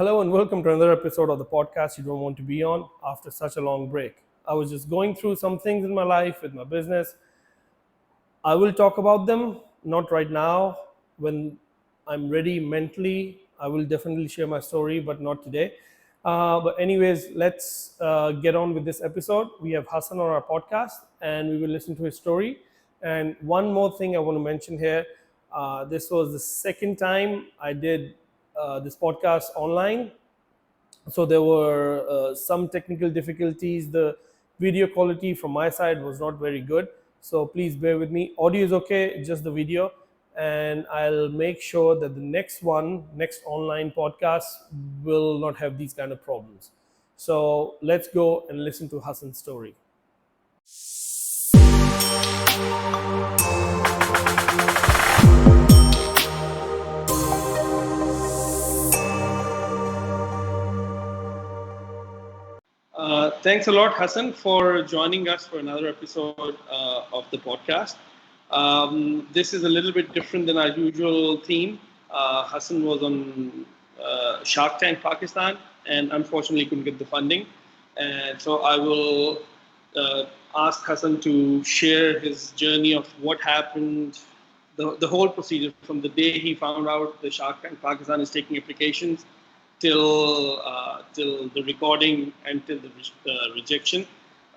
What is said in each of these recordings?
Hello and welcome to another episode of the podcast you don't want to be on after such a long break. I was just going through some things in my life with my business. I will talk about them, not right now. When I'm ready mentally, I will definitely share my story, but not today. Anyways, let's get on with this episode. We have Hassan on our podcast, and we will listen to his story. And one more thing I want to mention here, this was the second time I did this podcast online, so there were some technical difficulties. The video quality from my side was not very good, so please bear with me. Audio is okay, just the video. And I'll make sure that the next online podcast will not have these kind of problems. So let's go and listen to Hassan's story. Thanks a lot, Hassan, for joining us for another episode of the podcast. This is a little bit different than our usual theme. Hassan was on Shark Tank Pakistan and unfortunately couldn't get the funding. And so I will ask Hassan to share his journey of what happened, the whole procedure from the day he found out the Shark Tank Pakistan is taking applications till the recording and till the rejection.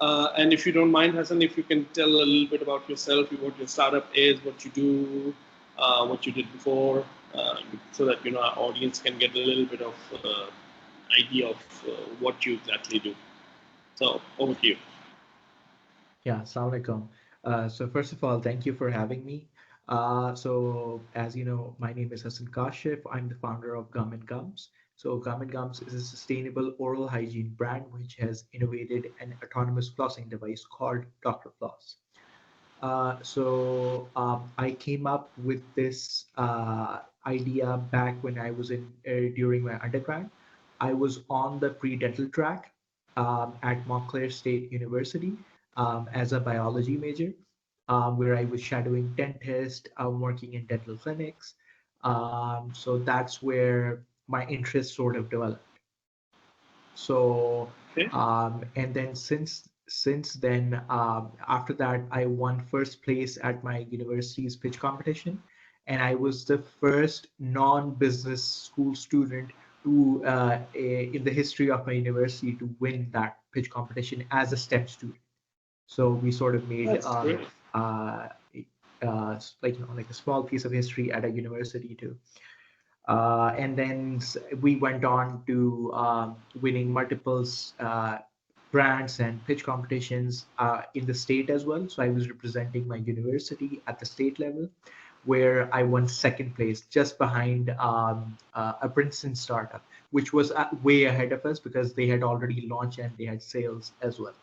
And if you don't mind, Hassan, if you can tell a little bit about yourself, what your startup is, what you do, what you did before, so that our audience can get a little bit of idea of what you exactly do. So over to you. Yeah, Assalamu alaikum. So first of all, thank you for having me. So as you know, my name is Hassan Kashif. I'm the founder of Gum and Gums. So Gum and Gums is a sustainable oral hygiene brand which has innovated an autonomous flossing device called Dr. Floss. I came up with this idea back when I was in during my undergrad. I was on the pre-dental track at Montclair State University as a biology major, where I was shadowing dentists, working in dental clinics. So that's where my interest sort of developed. So, Okay. and then since then, after that, I won first place at my university's pitch competition, and I was the first non-business school student to in the history of my university to win that pitch competition as a STEM student. So we sort of made That's great. uh, like a small piece of history at a university too. And then we went on to winning multiple brands and pitch competitions in the state as well. So I was representing my university at the state level, where I won second place, just behind a Princeton startup, which was way ahead of us because they had already launched and they had sales as well.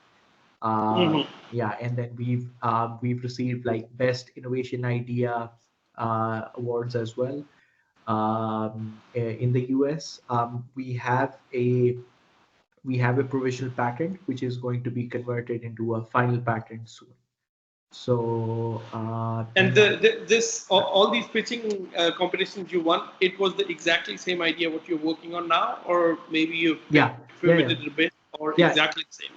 Mm-hmm. Yeah, and then we've received like best innovation idea awards as well in the US. We have a provisional patent which is going to be converted into a final patent soon. So And yeah, this all these pitching competitions you won, it was the exactly same idea what you're working on now, or maybe you yeah, yeah, yeah, pivoted a bit, or yeah. exactly the same.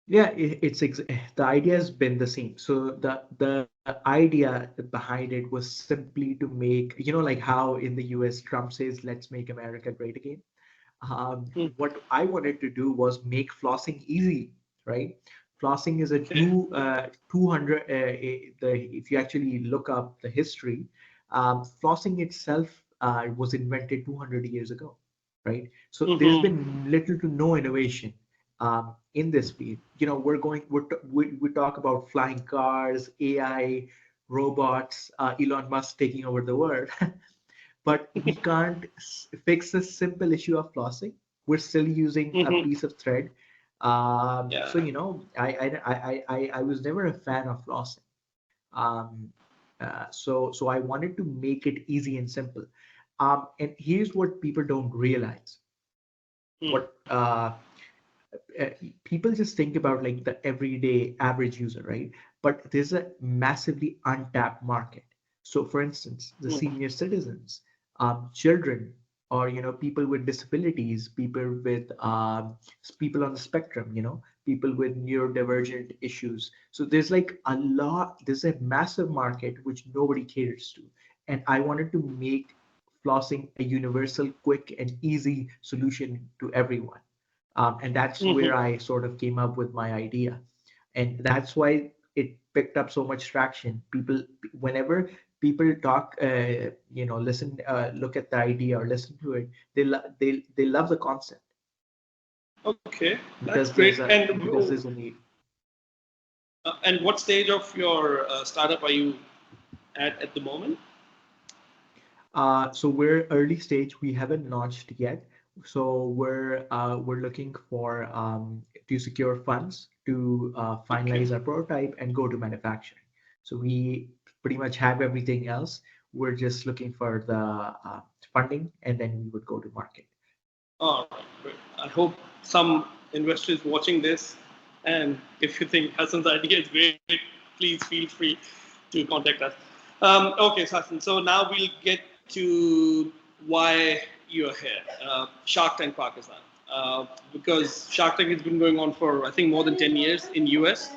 Yeah, the idea has been the same. So the idea behind it was simply to make, like how in the US Trump says, "Let's make America great again." Hmm. What I wanted to do was make flossing easy, right? Flossing is a Okay. 200. If you actually look up the history, flossing itself was invented 200 years ago, right? So there's Mm-hmm. been little to no innovation in this field. We talk about flying cars, AI, robots, Elon Musk taking over the world, but we can't fix the simple issue of flossing. We're still using a Mm-hmm. piece of thread. Yeah. So I was never a fan of flossing. Um, so I wanted to make it easy and simple. And here's what people don't realize. Hmm. What uh, People just think about like the everyday average user, right? But there's a massively untapped market. So, for instance, the Hmm. senior citizens, children, or people with disabilities, people on the spectrum, people with neurodivergent issues. So there's a massive market which nobody caters to, and I wanted to make flossing a universal, quick, and easy solution to everyone. And that's where I sort of came up with my idea, and that's why it picked up so much traction. Whenever people talk, listen, look at the idea or listen to it, they love the concept Okay, that's because great. there's a need. And what stage of your startup are you at the moment? So we're early stage. We haven't launched yet. So we're looking for to secure funds to Okay. finalize our prototype and go to manufacturing. So we pretty much have everything else. We're just looking for the funding, and then we would go to market. All right, great. I hope some investors watching this, and if you think Hassan's idea is great, please feel free to contact us. Okay, Hassan. So now we'll get to why you're here. Shark Tank Pakistan. Because Shark Tank has been going on for I think more than 10 years in US,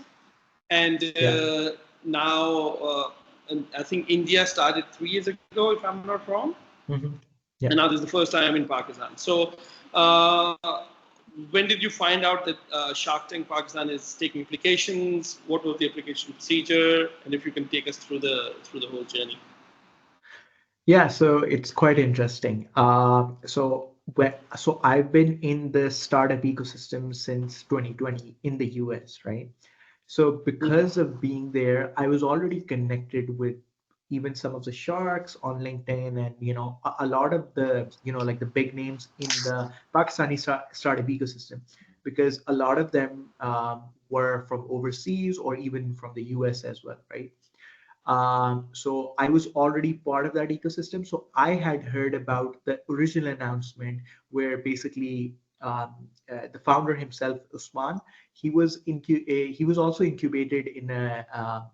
and Yeah. now and I think India started 3 years ago, if I'm not wrong, Hmm. and Yeah. now this is the first time in Pakistan. So, uh, when did you find out that Shark Tank Pakistan is taking applications? What was the application procedure? And if you can take us through the whole journey. Yeah, so it's quite interesting. So I've been in the startup ecosystem since 2020 in the US, right? So because of being there, I was already connected with even some of the sharks on LinkedIn, and a lot of the like the big names in the Pakistani startup ecosystem, because a lot of them were from overseas or even from the US as well, right? So I was already part of that ecosystem. So I had heard about the original announcement where basically the founder himself, Usman, he was also incubated in a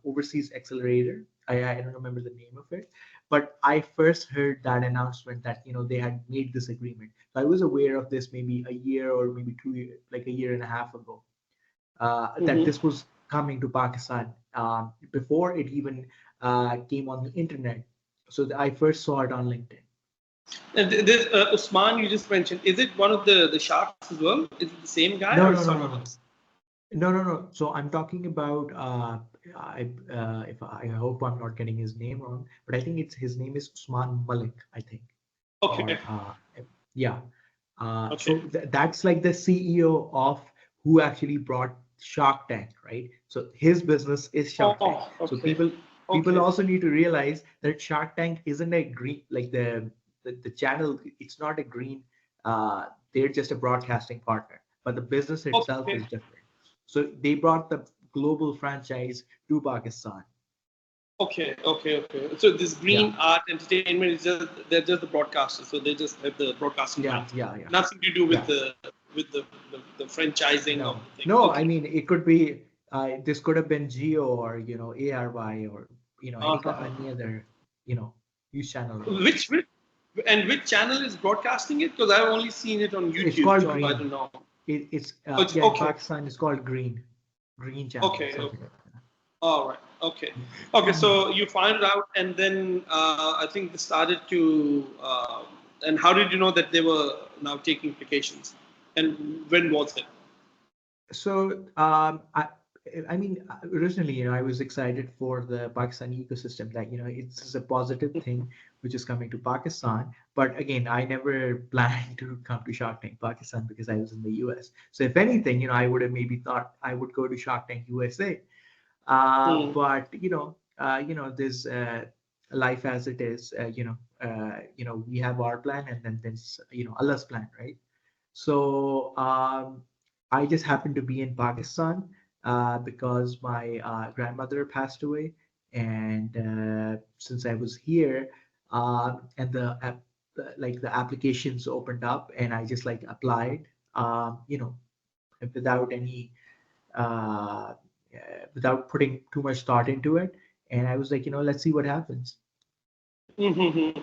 overseas accelerator. I don't remember the name of it, but I first heard that announcement that they had made this agreement. So I was aware of this maybe a year or maybe 2 years, like a year and a half ago, that Mm-hmm. this was coming to Pakistan before it even came on the internet. So I first saw it on LinkedIn. And this Usman you just mentioned, is it one of the sharks as well? Is it the same guy or No, is no, no, someone no, else? no, no, no, no. So I'm talking about. If I hope I'm not getting his name wrong, but I think it's his name is Usman Malik, I think, Okay. or yeah. Okay. That's like the CEO of who actually brought Shark Tank, right? So his business is Shark Tank. Oh, So okay. people Okay. also need to realize that Shark Tank isn't a green, like the channel. It's not a green. They're just a broadcasting partner, but the business itself Okay. is different. So they brought the global franchise to Pakistan. Okay, okay, okay. So this Yeah, Green Art Entertainment is just they're just the broadcasters, so they just have the broadcasting yeah, rights. yeah, yeah, Nothing to do with yeah. the franchising of No, the thing. no. I Okay. mean, it could be. This could have been Geo or ARY or Uh-huh. any other you know news channel. Which and which channel is broadcasting it? Because I've only seen it on It's YouTube, called so I don't Green. know. It's Oh, it's yeah, in okay, Pakistan it's called Green, Green channel, okay, something okay. like that. All right, okay, okay. So you find it out, and then I think they started to. And how did you know that they were now taking applications? And when was it? So I mean, originally, I was excited for the Pakistani ecosystem that it's a positive thing which is coming to Pakistan. But again, I never planned to come to Shark Tank Pakistan because I was in the US. So if anything, I would have maybe thought I would go to Shark Tank USA. Hmm. But there's life as it is. We have our plan, and then there's Allah's plan, right? So I just happened to be in Pakistan because my grandmother passed away, and since I was here, and the applications opened up, and I just like applied, without any uh, without putting too much thought into it, and I was like, let's see what happens. Mm-hmm.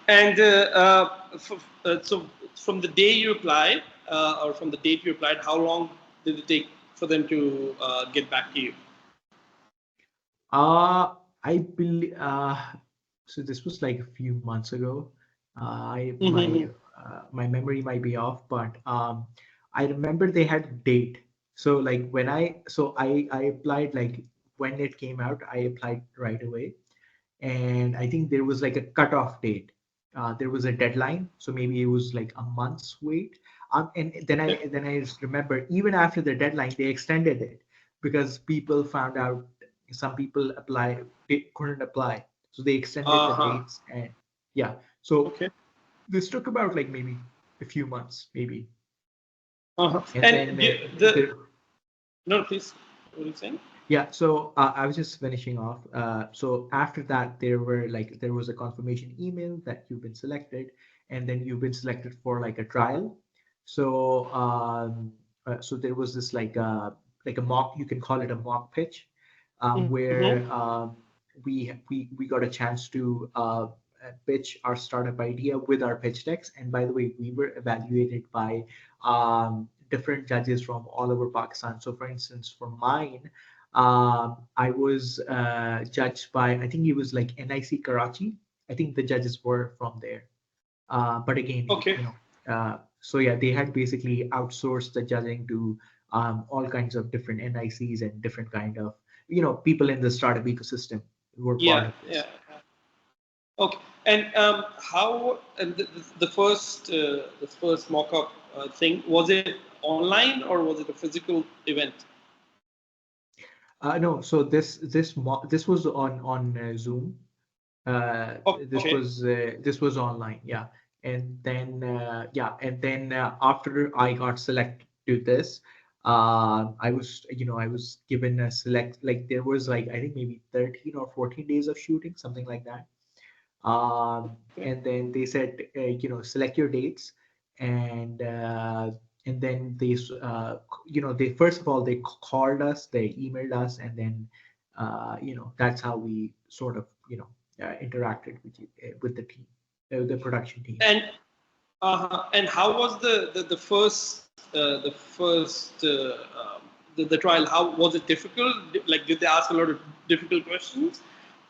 And so from the day you applied, or from the date you applied, how long did it take for them to get back to you? I believe so. This was like a few months ago. I Mm-hmm. my memory might be off, but I remember they had a date. So like when I applied, like when it came out, I applied right away, and I think there was like a cutoff date. There was a deadline, so maybe it was like a month's wait. And then I just remember even after the deadline, they extended it because people found out some people they couldn't apply, so they extended Uh the huh. dates. And yeah, so Okay. this took about like maybe a few months, maybe. Uh huh. And And then the no, please. What are you saying? yeah, so I was just finishing off. So after that, there was a confirmation email that you've been selected, and then you've been selected for like a trial. So so there was this like a mock, you can call it a mock pitch, Mm-hmm. where we got a chance to pitch our startup idea with our pitch decks. And by the way, we were evaluated by different judges from all over Pakistan. So for instance, for mine, I was judged by, I think it was like NIC Karachi. I think the judges were from there. But again, Okay. so yeah, they had basically outsourced the judging to all kinds of different NICs and different kind of, people in the startup ecosystem who were part Yeah. of Yeah. this. Okay. And how and the first mock-up thing, was it online or was it a physical event? No, so this was on Zoom. Okay. This was online, yeah. And then after I got selected to this, I was given a select, like there was like I think maybe 13 or 14 days of shooting, something like that. Okay. And then they said, select your dates. and uh, and then they first of all they called us, they emailed us, and then that's how we sort of interacted with the team, the production team. And and how was the trial? How was it difficult? Like, did they ask a lot of difficult questions?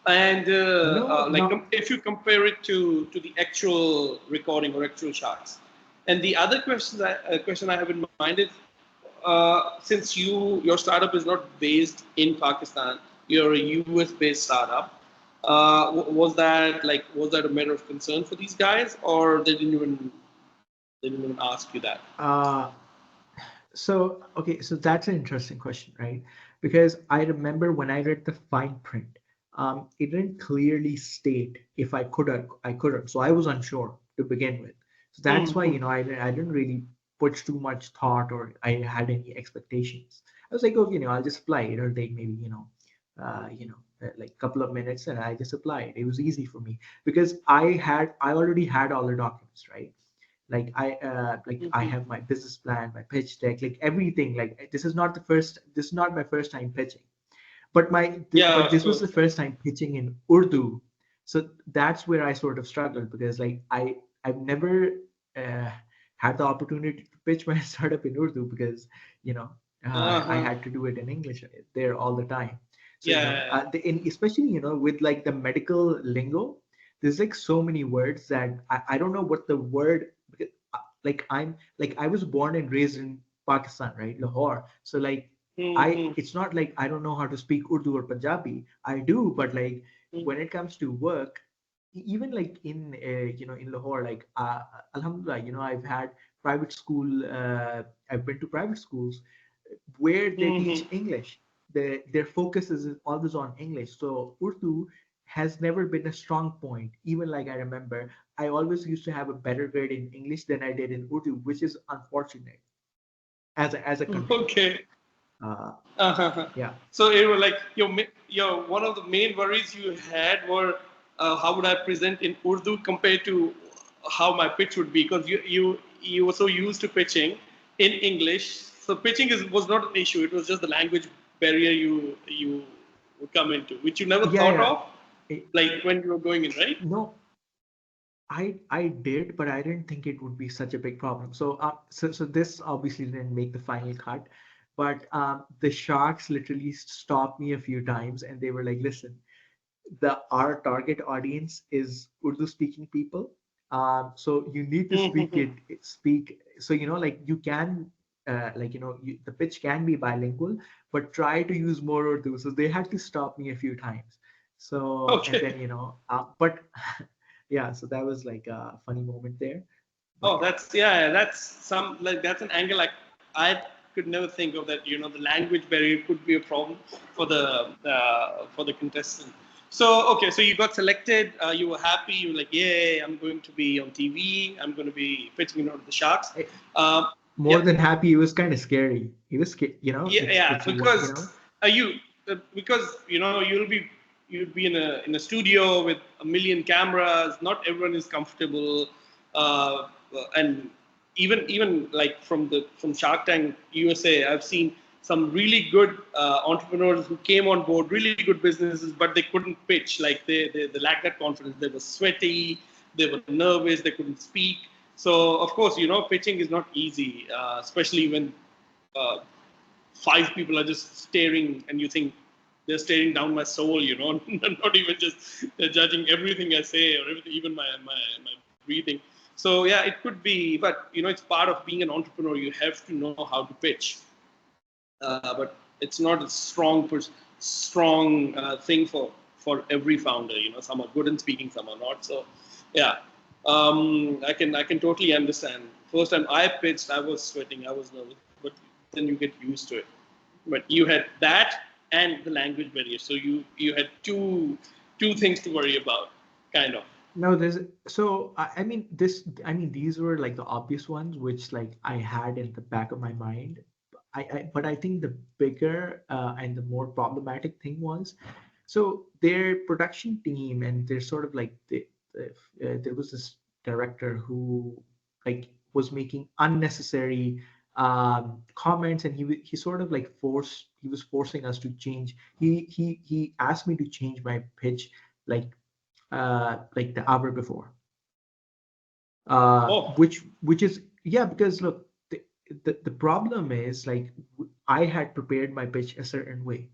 And No, like, not. if you compare it to the actual recording or actual shots. And the other question I have in mind is, since your startup is not based in Pakistan, you're a US based startup. Was that a matter of concern for these guys, or they didn't even ask you that? uh So, okay, so that's an interesting question, right? Because I remember when I read the fine print, it didn't clearly state if I could or I couldn't. So I was unsure to begin with. So that's why, Mm-hmm. I didn't really put too much thought, or I had any expectations. I was like, okay, I'll just apply. It'll take maybe, like a couple of minutes, and I just applied. It was easy for me because I already had all the documents, right? Like I Mm-hmm. have my business plan, my pitch deck, like everything. Like this is not my first time pitching, Yeah, but of this was the course. first time pitching in Urdu. So that's where I sort of struggled, because like I've never uh, had the opportunity to pitch my startup in Urdu, because you know I Uh-huh. had to do it in English there all the time. So Yeah. especially with like the medical lingo, there's like so many words that I don't know what the word, because I was born and raised in Pakistan, right, Lahore. So like Mm-hmm. it's not like I don't know how to speak Urdu or Punjabi. I do, but like when it comes to work, even like in Lahore, like Alhamdulillah, I've had private school. I've been to private schools where they Mm-hmm. teach English. Their focus is always on English. So Urdu has never been a strong point. Even like I remember, I always used to have a better grade in English than I did in Urdu, which is unfortunate as a country. Okay. Uh, Uh-huh. yeah. So it was like your one of the main worries you had were, how would I present in Urdu compared to how my pitch would be, because you were so used to pitching in English. So pitching was not an issue. It was just the language barrier you would come into, which you never Yeah, thought yeah. of, It, like when you were going in, right? no, I did, but I didn't think it would be such a big problem. So this obviously didn't make the final cut, but the sharks literally stopped me a few times, and they were like, "Listen, the our target audience is Urdu speaking people. So you need to speak. So like you can, the pitch can be bilingual, but try to use more Urdu." So they had to stop me a few times. So and Okay. then but yeah, so that was like a funny moment there. But Oh, yeah, that's yeah, that's some like that's an angle I could never think of that. The language barrier could be a problem for the contestant. So okay, so you got selected. You were happy. You were like, "Yay! I'm going to be on TV. I'm going to be pitching in front of the Sharks." I, Um, more yeah, than happy, it was kind of scary. It was yeah, yeah. it's Because you because you'll be in a studio with a million cameras. Not everyone is comfortable, uh, and even like from Shark Tank USA, I've seen some really good entrepreneurs who came on board, really good businesses, but they couldn't pitch. Like they lacked that confidence. They were sweaty, they were nervous, they couldn't speak. So of course, pitching is not easy, especially when uh, five people are just staring and you think they're staring down my soul, not even just they're judging everything I say or everything, even my breathing. So yeah, it could be, but it's part of being an entrepreneur. You have to know how to pitch, but it's not a strong thing for every founder. Some are good in speaking, some are not. So yeah, I can totally understand. First time I pitched, I was sweating, I was nervous, but then you get used to it. But you had that and the language barrier, so you had two things to worry about, kind of. no, there's so I mean these were like the obvious ones which like I had in the back of my mind. But I think the bigger and the more problematic thing was, so their production team and they're sort of like there was this director who like was making unnecessary comments, and he sort of like he was forcing us to change. He asked me to change my pitch like like the hour before, Oh, which is yeah, because look, the problem is like I had prepared my pitch a certain way,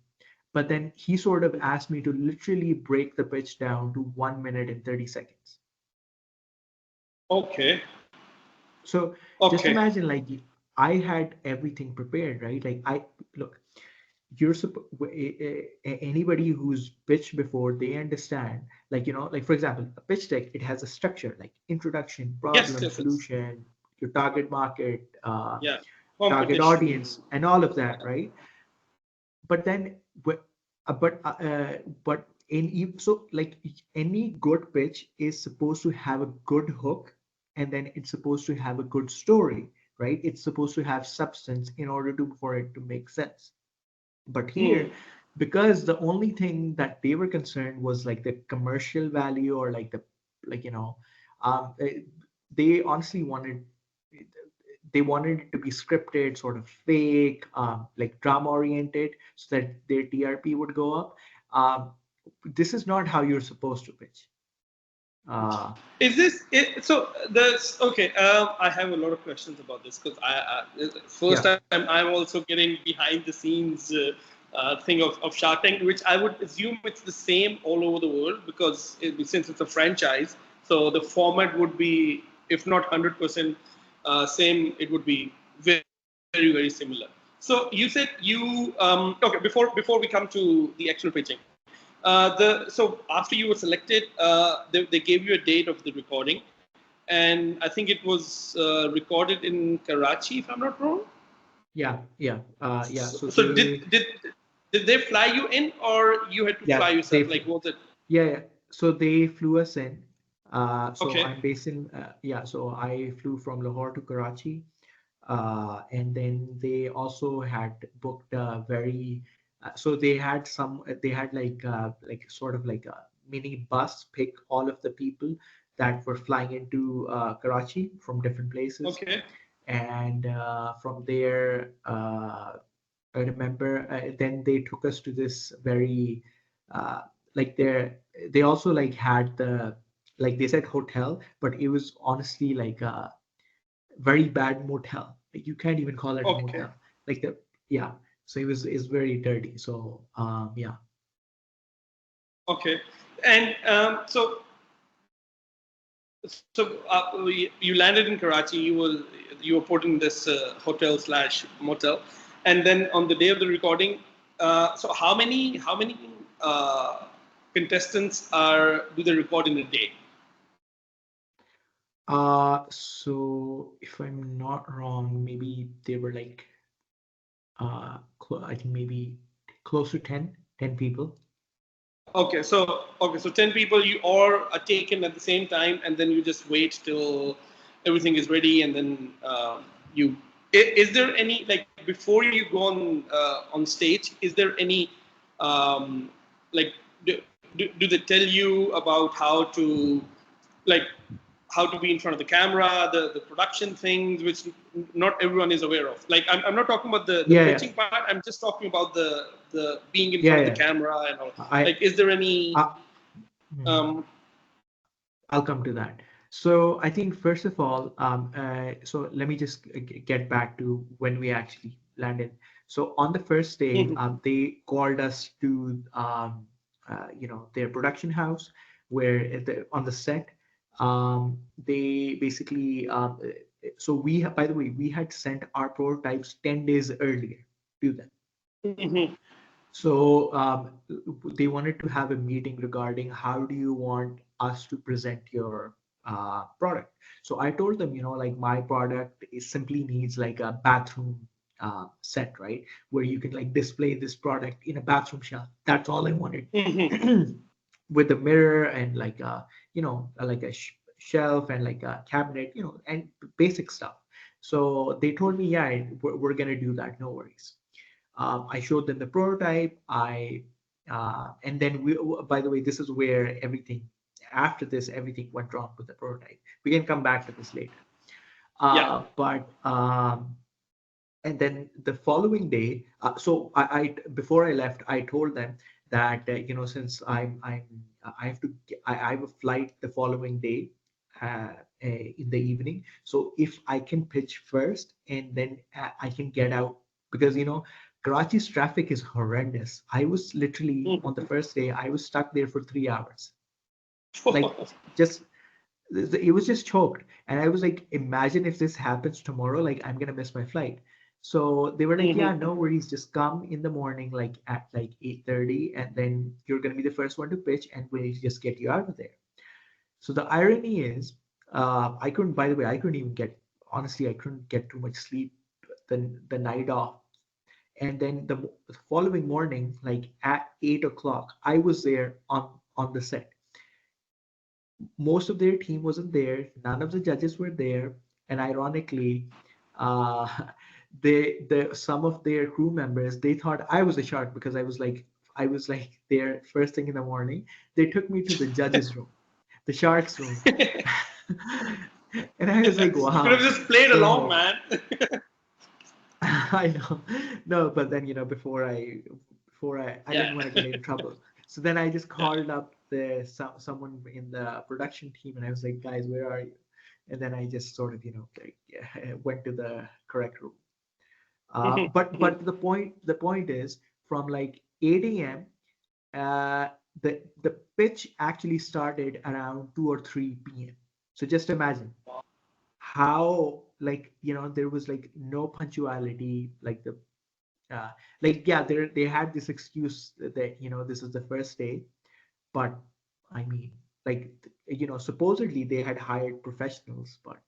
but then he sort of asked me to literally break the pitch down to 1 minute and 30 seconds. okay, So just okay. imagine like I had everything prepared, right? Like I look, you're anybody who's pitched before, they understand, like like for example a pitch deck, it has a structure like introduction, Yes, problem, yes, yes. solution, your target market, Yeah, target competition. audience, and all of that, right? But then but so like any good pitch is supposed to have a good hook, and then it's supposed to have a good story, right? It's supposed to have substance in order to for it to make sense. But Hmm. here, because the only thing that they were concerned was like the commercial value, or like the like um, eh, they honestly wanted it to be scripted, sort of fake, like drama oriented, so that their TRP would go up. Um, this is not how you're supposed to pitch. Uh, Is this it, so? There's okay. I have a lot of questions about this because first yeah, time I'm also getting behind the scenes thing of Shark Tank, which I would assume it's the same all over the world because since it's a franchise, so the format would be, if not 100% same, it would be very very similar. So you said okay, before we come to the actual pitching. So after you were selected, they gave you a date of the recording, and I think it was recorded in Karachi, if I'm not wrong. yeah. So, So so did they fly you in, or you had to yeah, fly they yourself? Like, was it Yeah, so they flew us in. So okay? I'm based in, so I flew from Lahore to Karachi. And then they also had booked a very, so they had like sort of like a mini bus pick all of the people that were flying into Karachi from different places. Okay, And from there, I remember then they took us to this very uh, like they also like had the like they said hotel, but it was honestly like a very bad motel. Like you can't even call it a Okay. motel. Like the yeah. So it was it's very dirty. So yeah. Okay. And you landed in Karachi. You were put in this hotel slash motel, and then on the day of the recording, so how many uh, contestants are do they record in a day? So if I'm not wrong, maybe they were like I think maybe close to 10 people. Okay, so 10 people you all are taken at the same time, and then you just wait till everything is ready, and then you. Is there any like before you go on stage? Is there any um, like do they tell you about how to like how to be in front of the camera, the production things, which not everyone is aware of. Like I'm not talking about the Yeah, yeah, pitching part. I'm just talking about the being in front yeah, of the yeah. camera and all. I, Like, is there any? I mhm. Um, I'll come to that. So I think first of all, so let me just get back to when we actually landed. So on the first day, they called us to their production house where on the set, they basically so by the way, we had sent our prototypes 10 days earlier to them. mhm, So they wanted to have a meeting regarding how do you want us to present your product. So I told them, like my product is simply needs like a bathroom set, right, where you can like display this product in a bathroom shelf. That's all I wanted, mhm, with a mirror and like a shelf and like a cabinet, and basic stuff. So they told me, yeah, we're gonna do that. No worries. I showed them the prototype. And then by the way, this is where everything, after this, everything went wrong with the prototype. We can come back to this later. yeah. But and then the following day, I before I left, I told them that since I have to I have a flight the following day in the evening. So if I can pitch first and then I can get out, because Karachi's traffic is horrendous. I was literally on the Mhm. first day, I was stuck there for 3 hours, like just it was just choked. And I was like, imagine if this happens tomorrow, like I'm gonna miss my flight. So they were like, yeah, no Mhm. worries, just come in the morning like at like 8:30, and then you're gonna be the first one to pitch and we'll just get you out of there. So the irony is, I couldn't, by the way, I couldn't even get, honestly, I couldn't get too much sleep the night off. And then the following morning, like at 8 o'clock, I was there on the set. Most of their team wasn't there. None of the judges were there, and ironically, uh, the some of their crew members, they thought I was a shark because I was like there first thing in the morning. They took me to the judges' room, the sharks' room, and I was like, You could have wow. just played along, So man. I know. No, but then before I Yeah, didn't want to get in trouble. So then I just yeah. called up someone in the production team and I was like, guys, where are you? And then I just sort of, like, went to the correct room. Mhm, But mhm. the point is, from like 8 a.m. Uh, the pitch actually started around 2 or 3 p.m. So just imagine how, like, there was like no punctuality, like uh, yeah, they had this excuse that this is the first day. But I mean, like, supposedly they had hired professionals, but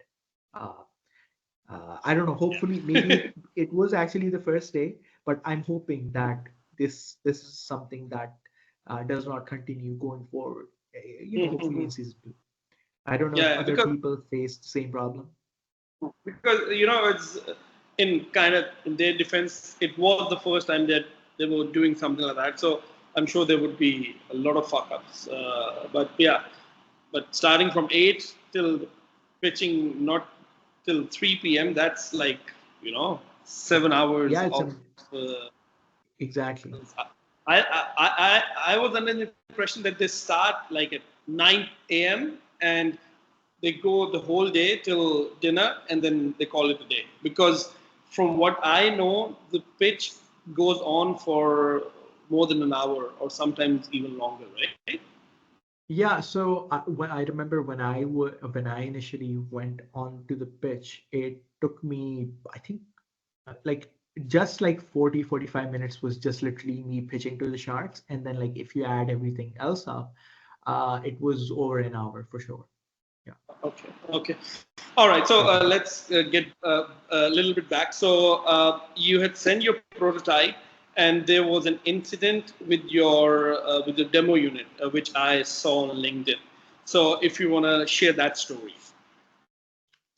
uh, I don't know, hopefully maybe it was actually the first day, but I'm hoping that this is something that does not continue going forward, hopefully in Mhm. season 2. I don't know if Yeah, other because people face the same problem. it's in kind of in their defense, it was the first time that they were doing something like that. So I'm sure there would be a lot of fuck ups. But yeah, but starting from 8 till pitching not till 3 p.m. That's like 7 hours Yeah, it's of. an Uh, exactly. I was under the impression that they start like at 9 a.m. and they go the whole day till dinner, and then they call it a day. Because from what I know, the pitch goes on for more than an hour or sometimes even longer, right? Yeah, so when I remember when I initially went onto the pitch, it took me, I think, like just like 40-45 minutes was just literally me pitching to the Sharks, and then like if you add everything else up, it was over an hour for sure. Yeah. Okay. Okay. All right. So Okay. let's get a little bit back. So you had sent your prototype, and there was an incident with your demo unit, which I saw on LinkedIn. So if you want to share that story.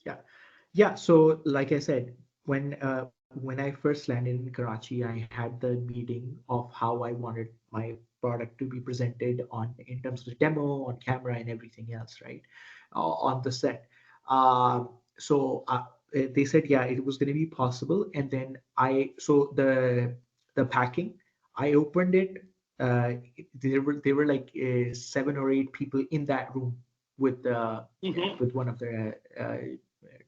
Yeah. Yeah. So like I said, when I first landed in Karachi, I had the meeting of how I wanted my product to be presented on in terms of the demo, on camera, and everything else, right? On the set. So they said, yeah, it was going to be possible, and then so the packing, I opened it. There were like 7 or 8 people in that room with one of the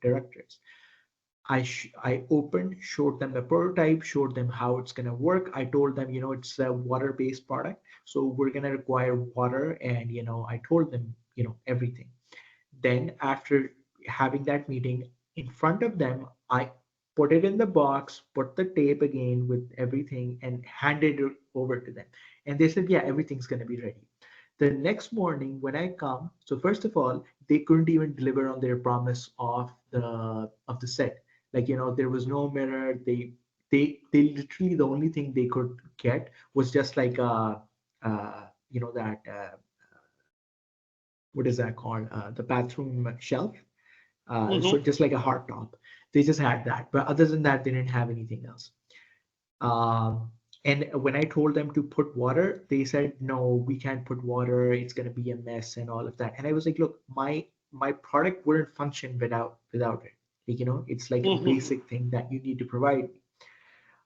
directors. I opened, showed them the prototype, showed them how it's gonna work. I told them, it's a water-based product, so we're gonna require water, and I told them, everything. Then after having that meeting in front of them, I put it in the box, put the tape again with everything, and handed it over to them. And they said, yeah, everything's gonna be ready. The next morning when I come, so first of all, they couldn't even deliver on their promise of the set. Like, there was no mirror. They literally, the only thing they could get was just like that what is that called? The bathroom shelf. So Mm-hmm. just like a hard top. They just had that. But other than that, they didn't have anything else. Um, and when I told them to put water, they said, no, we can't put water. It's going to be a mess and all of that. And I was like, look, my product wouldn't function without it. Like, it's like a Mm-hmm. basic thing that you need to provide.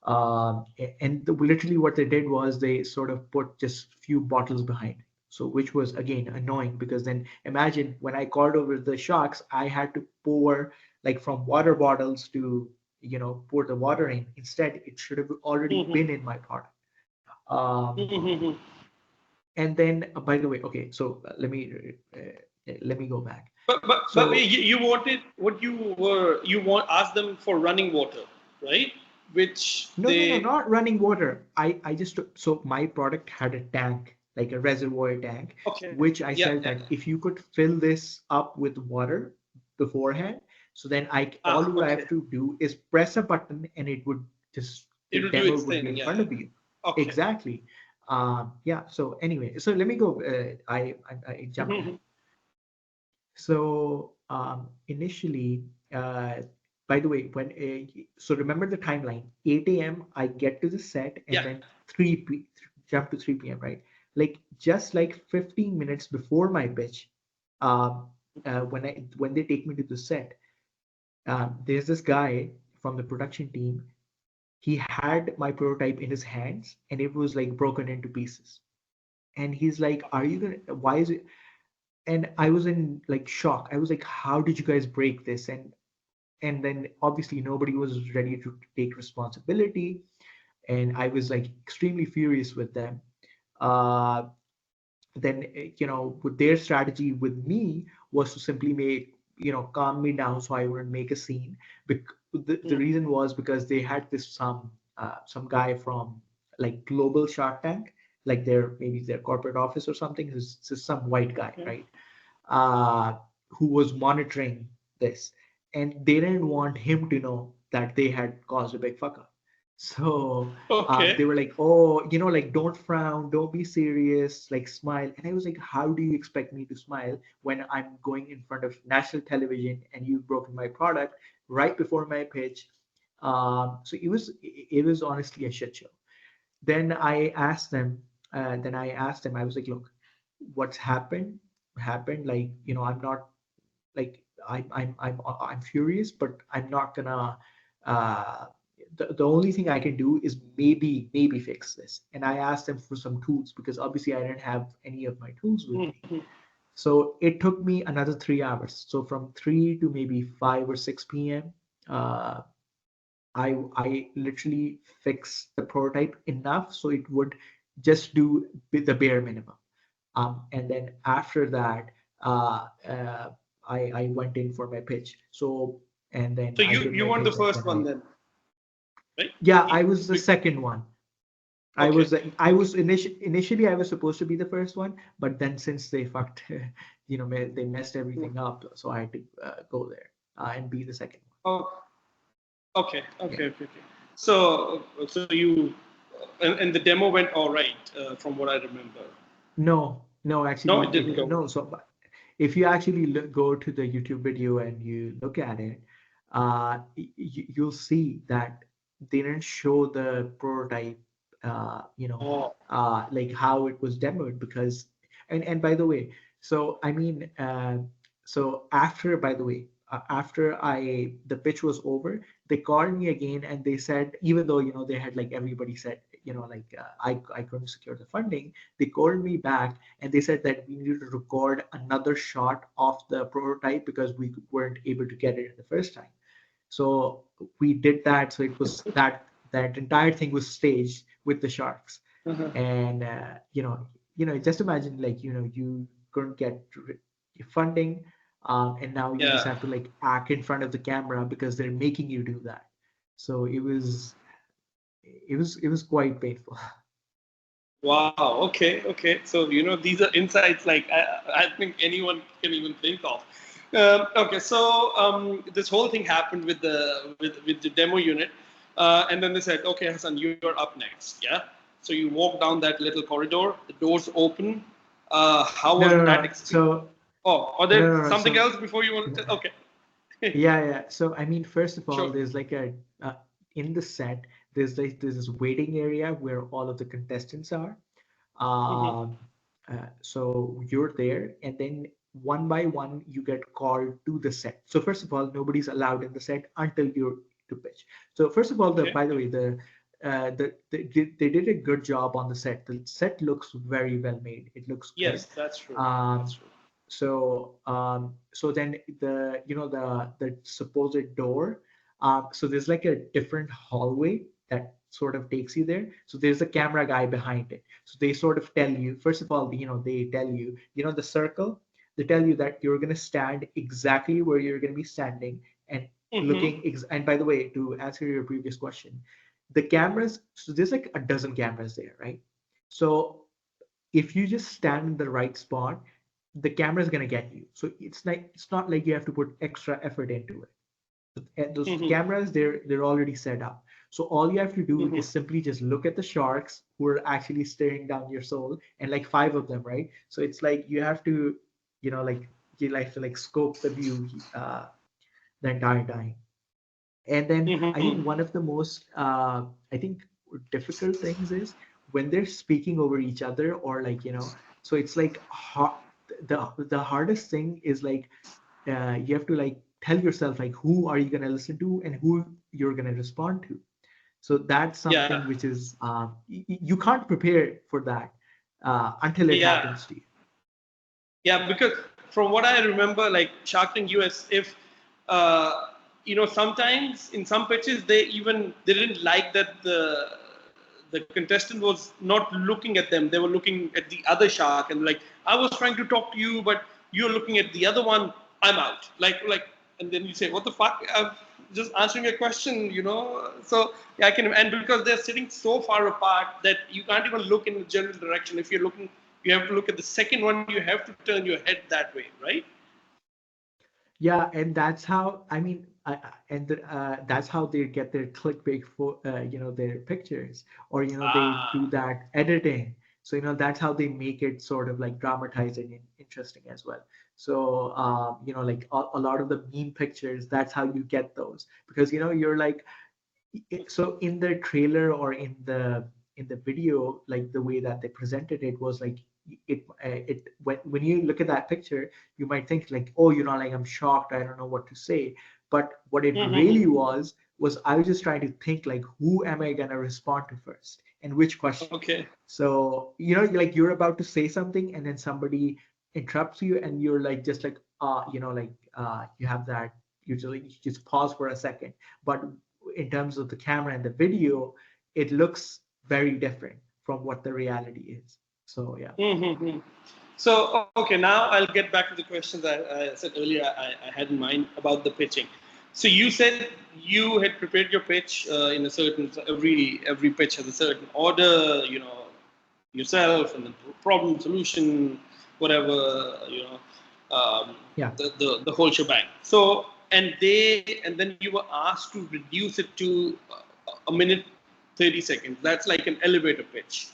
And literally what they did was they sort of put just few bottles behind. So which was again annoying, because then imagine when I called over the Sharks, I had to pour like from water bottles to pour the water in. Instead, it should have already been in my product. Um, Mm-hmm. and then, by the way, okay, so let me go back. But So you want ask them for running water, right? Which no, no, no, they not running water. I just so my product had a tank, like a reservoir tank, okay. which I Yeah, said yeah. that if you could fill this up with water beforehand, so then all Ah, what I okay. have to do is press a button, and it would just It the will do demo its would be thing. in Yeah, front yeah. of you. Okay. Exactly. Yeah. So anyway, so let me go. I jumped ahead. Mm-hmm. So initially, by the way, so remember the timeline. 8 a.m. I get to the set, and Yeah. then jump to 3 p.m. Right, like just like 15 minutes before my pitch, um, when they take me to the set, there's this guy from the production team. He had my prototype in his hands, and it was like broken into pieces. And he's like, "Are you gonna? Why is it?" And I was in like shock. I was like, how did you guys break this? And then obviously nobody was ready to take responsibility, and I was like extremely furious with them. uh, then with their strategy with me was to simply make calm me down so I wouldn't make a scene. The reason was because they had this some guy from like global Shark Tank, like maybe their corporate office or something, who's just some white guy, Okay. right? uh, who was monitoring this, and they didn't want him to know that they had caused a big fuck up. So Okay. they were like, "Oh, like don't frown, don't be serious, like smile." And I was like, "How do you expect me to smile when I'm going in front of national television and you've broken my product right before my pitch?" So it was honestly a shit show. Then I asked them, I was like, look, what's happened, like, I'm not like I'm furious, but I'm not gonna uh the only thing I can do is maybe fix this. And I asked them for some tools, because obviously I didn't have any of my tools with me. Mm-hmm. So it took me another 3 hours. So from 3 to maybe 5 or 6 p.m. Uh, I literally fixed the prototype enough so it would just do the bare minimum. And then after that, I went in for my pitch. So and then So I you did you my weren't the pitch, and first then one then, right? yeah, You, I was the be- second one. okay. I was initially I was supposed to be the first one, but then since they fucked, they messed everything up, so I had to go there and be the second Oh, okay, one. Yeah. okay, okay, okay. So you, and the demo went all right, from what I remember. No, no, No, actually, it didn't go. no. So if you actually go to the YouTube video and you look at it, you'll see that they didn't show the prototype, Oh, like how it was demoed because, and by the way, so I mean, so after, by the way, after the pitch was over, they called me again and they said, even though they had like everybody said, like I couldn't secure the funding, they called me back and they said that we needed to record another shot of the prototype because we weren't able to get it the first time. So we did that. So it was that entire thing was staged with the sharks, uh-huh. and just imagine like you couldn't get funding, and now you just Yeah. have to like act in front of the camera because they're making you do that. So it was quite painful. Wow. Okay. Okay. So these are insights like I think anyone can even think of. Okay. So this whole thing happened with the demo unit, and then they said, "Okay, Hassan, you're up next." Yeah. So you walk down that little corridor. The doors open. How No, was no, that no. experience? So Oh, or no, there no, no. something So else before you want to? Okay. yeah, yeah. So I mean, first of all, Sure. there's like in the set, there's this waiting area where all of the contestants are. Mm-hmm. Um, so you're there, and then one by one you get called to the set. So first of all, nobody's allowed in the set until you're to pitch. So first of all, Okay. by the way, they did a good job on the set. The set looks very well made. It looks good. Yes, that's true. That's Um, true. so then the supposed door, so there's like a different hallway that sort of takes you there. So there's a camera guy behind it. So they sort of tell you, first of all, they tell you, the circle, they tell you that you're going to stand exactly where you're going to be standing and Mm-hmm. looking. And by the way, to answer your previous question, the cameras, so there's like a dozen cameras there, right? So if you just stand in the right spot, the camera is going to get you. So it's not like you have to put extra effort into it. And those Mm-hmm. cameras, they're already set up. So all you have to do Mm-hmm. is simply just look at the sharks who are actually staring down your soul, and like five of them, right? So it's like you have to, like you have to like scope the view the entire time. And then I Mm-hmm. think one of the most I think difficult things is when they're speaking over each other, or like so it's like the hardest thing is like you have to like tell yourself like who are you going to listen to and who you're going to respond to. So that's Yeah. something which is you can't prepare for that until it Yeah. happens to you. Yeah, because from what I remember, like Shark Tank US, if sometimes in some pitches they didn't like that the contestant was not looking at them; they were looking at the other shark, and like I was trying to talk to you, but you're looking at the other one. I'm out. And then you say, "What the fuck?" I'm just answering a question, So yeah, I can, and because they're sitting so far apart that you can't even look in the general direction. If you're looking, you have to look at the second one. You have to turn your head that way, right? Yeah, and that's how I mean, that's how they get their clickbait for their pictures, or they do Ah, that editing. So that's how they make it sort of like dramatizing and interesting as well. So like a lot of the meme pictures, that's how you get those because you're like so in the trailer or in the video, like the way that they presented it was like it when you look at that picture, you might think like, oh, like I'm shocked, I don't know what to say. But what it really mm-hmm. was I was just trying to think like, who am I going to respond to first and which question. Okay. So like you're about to say something and then somebody interrupts you, and you're like just like you have that, usually you just pause for a second. But in terms of the camera and the video, it looks very different from what the reality is. So yeah. Mm-hmm. So, okay, now I'll get back to the questions I said earlier I had in mind about the pitching. So you said you had prepared your pitch in a certain, every pitch has a certain order, yourself and the problem, solution, whatever, Yeah. the whole shebang. So, and then you were asked to reduce it to a minute 30 seconds. That's like an elevator pitch,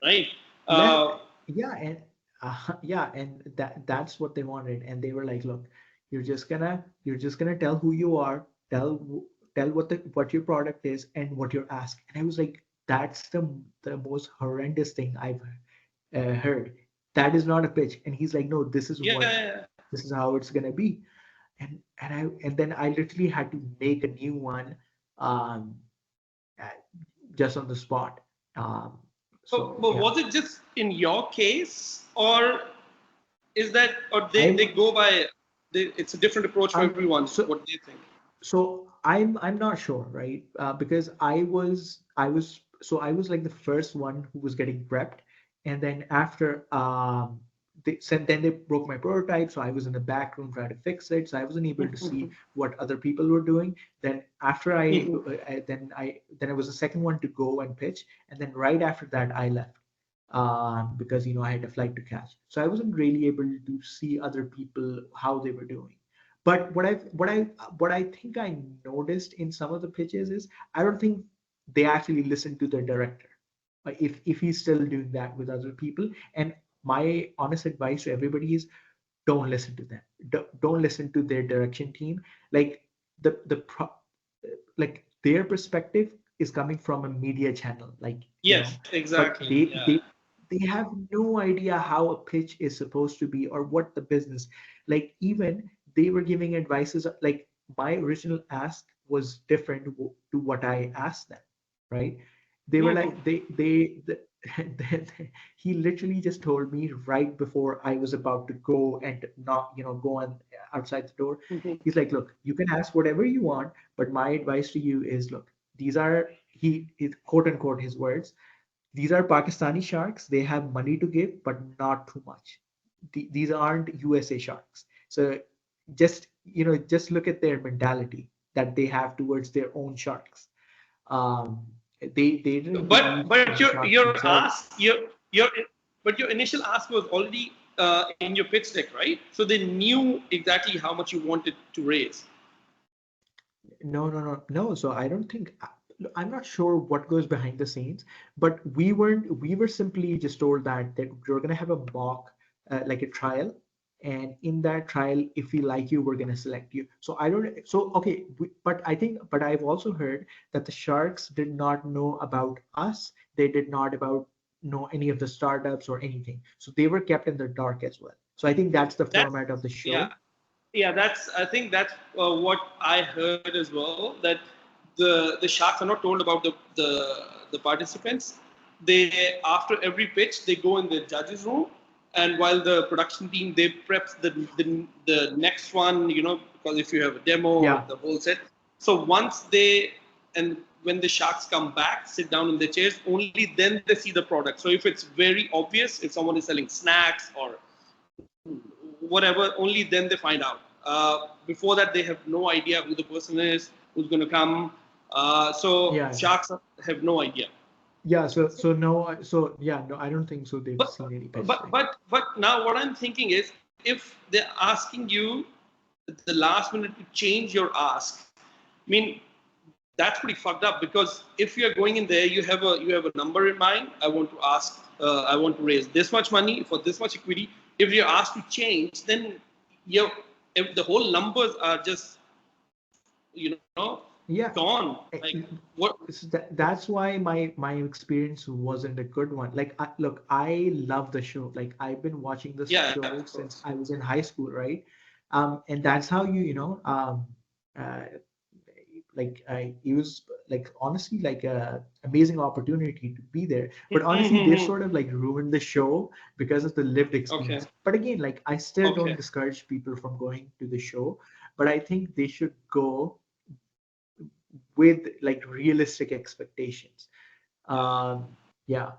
right? Let Uh, Yeah, and yeah, and that's what they wanted. And they were like, look, you're just gonna tell who you are, tell what your product is and what you're asked. And I was like, that's the most horrendous thing I've heard. That is not a pitch. And he's like, no, yeah. this is how it's gonna be. And then I literally had to make a new one, um, uh, just on the spot. Um, so But yeah. was it just in your case, or is that, or they I'm go by, it's a different approach for I'm everyone? so What do you think? I'm not sure, right? Because I was like the first one who was getting prepped, and then after then they broke my prototype, so I was in the back room trying to fix it, so I wasn't able to see what other people were doing. Then after then I was the second one to go and pitch, and then right after that I left, because I had a flight to catch, so I wasn't really able to see other people how they were doing. But what I think I noticed in some of the pitches is I don't think they actually listen to their director. If he's still doing that with other people, and my honest advice to everybody is don't listen to them. Don't listen to their direction team. Like like their perspective is coming from a media channel, Yes, but exactly. Yeah. they have no idea how a pitch is supposed to be or what the business, like even they were giving advices, like my original ask was different to what I asked them, right? They were Mhm. like he literally just told me right before I was about to go and not go on outside the door. Mhm. He's like, look, you can ask whatever you want, but my advice to you is, look, these are he quote unquote his words, these are Pakistani sharks. They have money to give, but not too much. These aren't USA sharks. So just look at their mentality that they have towards their own sharks. Um, they didn't believe in But the your sharks your themselves. ask your but your initial ask was already in your pitch deck, right? So they knew exactly how much you wanted to raise. No, no, no, no. So I don't think I'm not sure what goes behind the scenes, but we were simply just told that we're gonna have a mock, like a trial, and in that trial, if we like you, we're gonna select you. So I don't. So okay, but I've also heard that the Sharks did not know about us. They did not about know any of the startups or anything. So they were kept in the dark as well. So I think that's the That's format of the yeah. show. Yeah, that's. I think that's what I heard as well. That the sharks are not told about the participants. They, after every pitch, they go in the judges' room, and while the production team, they prep the next one. Because if you have a demo Yeah. of the whole set, so once they, and when the sharks come back, sit down in their chairs, only then they see the product. So if it's very obvious, if someone is selling snacks or whatever, only then they find out. Before that, they have no idea who the person is, who's going to come. So Yeah. sharks have no idea. Yeah, so no, so yeah, no, I don't think so. They've But seen any pitch but deck. but but now what I'm thinking is, if they're asking you at the last minute to change your ask, I mean, that's pretty fucked up, because if you're going in there, you have a number in mind. I want to ask, I want to raise this much money for this much equity. If you're asked to change, then you if the whole numbers are just Yeah, gone. Like, eh, what? that's why my experience wasn't a good one. Like, look, I love the show. Like, I've been watching this Yeah, show of since course. I was in high school, right? And that's how uh, it was like honestly like a amazing opportunity to be there. But honestly, they Mm-hmm. sort of like ruined the show because of the lived Okay. experience. But again, like I still don't Okay. discourage people from going to the show, but I think they should go with like realistic expectations. Yeah. Yeah,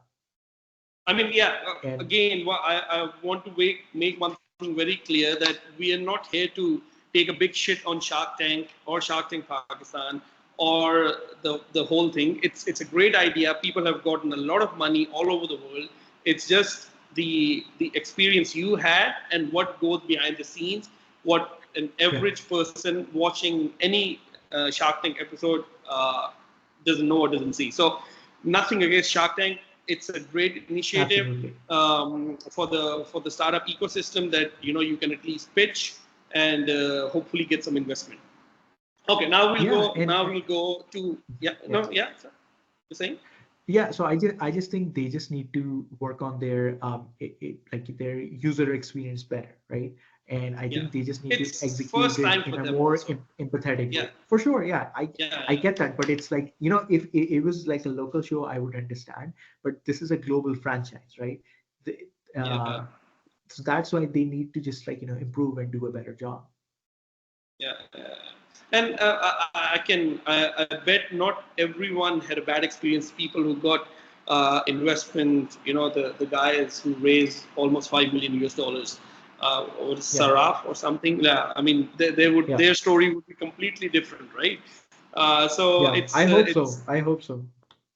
I mean, yeah. and Again, I want to make one thing very clear that we are not here to take a big shit on Shark Tank or Shark Tank Pakistan or the whole thing. It's a great idea. People have gotten a lot of money all over the world. It's just the experience you had and what goes behind the scenes, what an yeah, average person watching any Shark Tank episode doesn't know or doesn't see. So nothing against Shark Tank. It's a great initiative absolutely. for the startup ecosystem that you can at least pitch and hopefully get some investment. Okay, now we'll Yeah, go. Now we'll go to yeah. yeah. No, yeah. Sir, you're saying? Yeah, so I just think they just need to work on their like their user experience better, right? And I Yeah. think they just need to It's execute first it time in for a them more also. empathetic Yeah. way. For sure, yeah, I Yeah. get that, but it's like, if it was like a local show, I would understand, but this is a global franchise, right? The, Yeah. so that's why they need to just like improve and do a better job. Yeah, and I bet not everyone had a bad experience. People who got investment, the guys who raised almost $5 million, or Yeah, Saraf or something. Yeah, I mean, yeah, their story would be completely different, right? So yeah. I hope so. it's I hope so.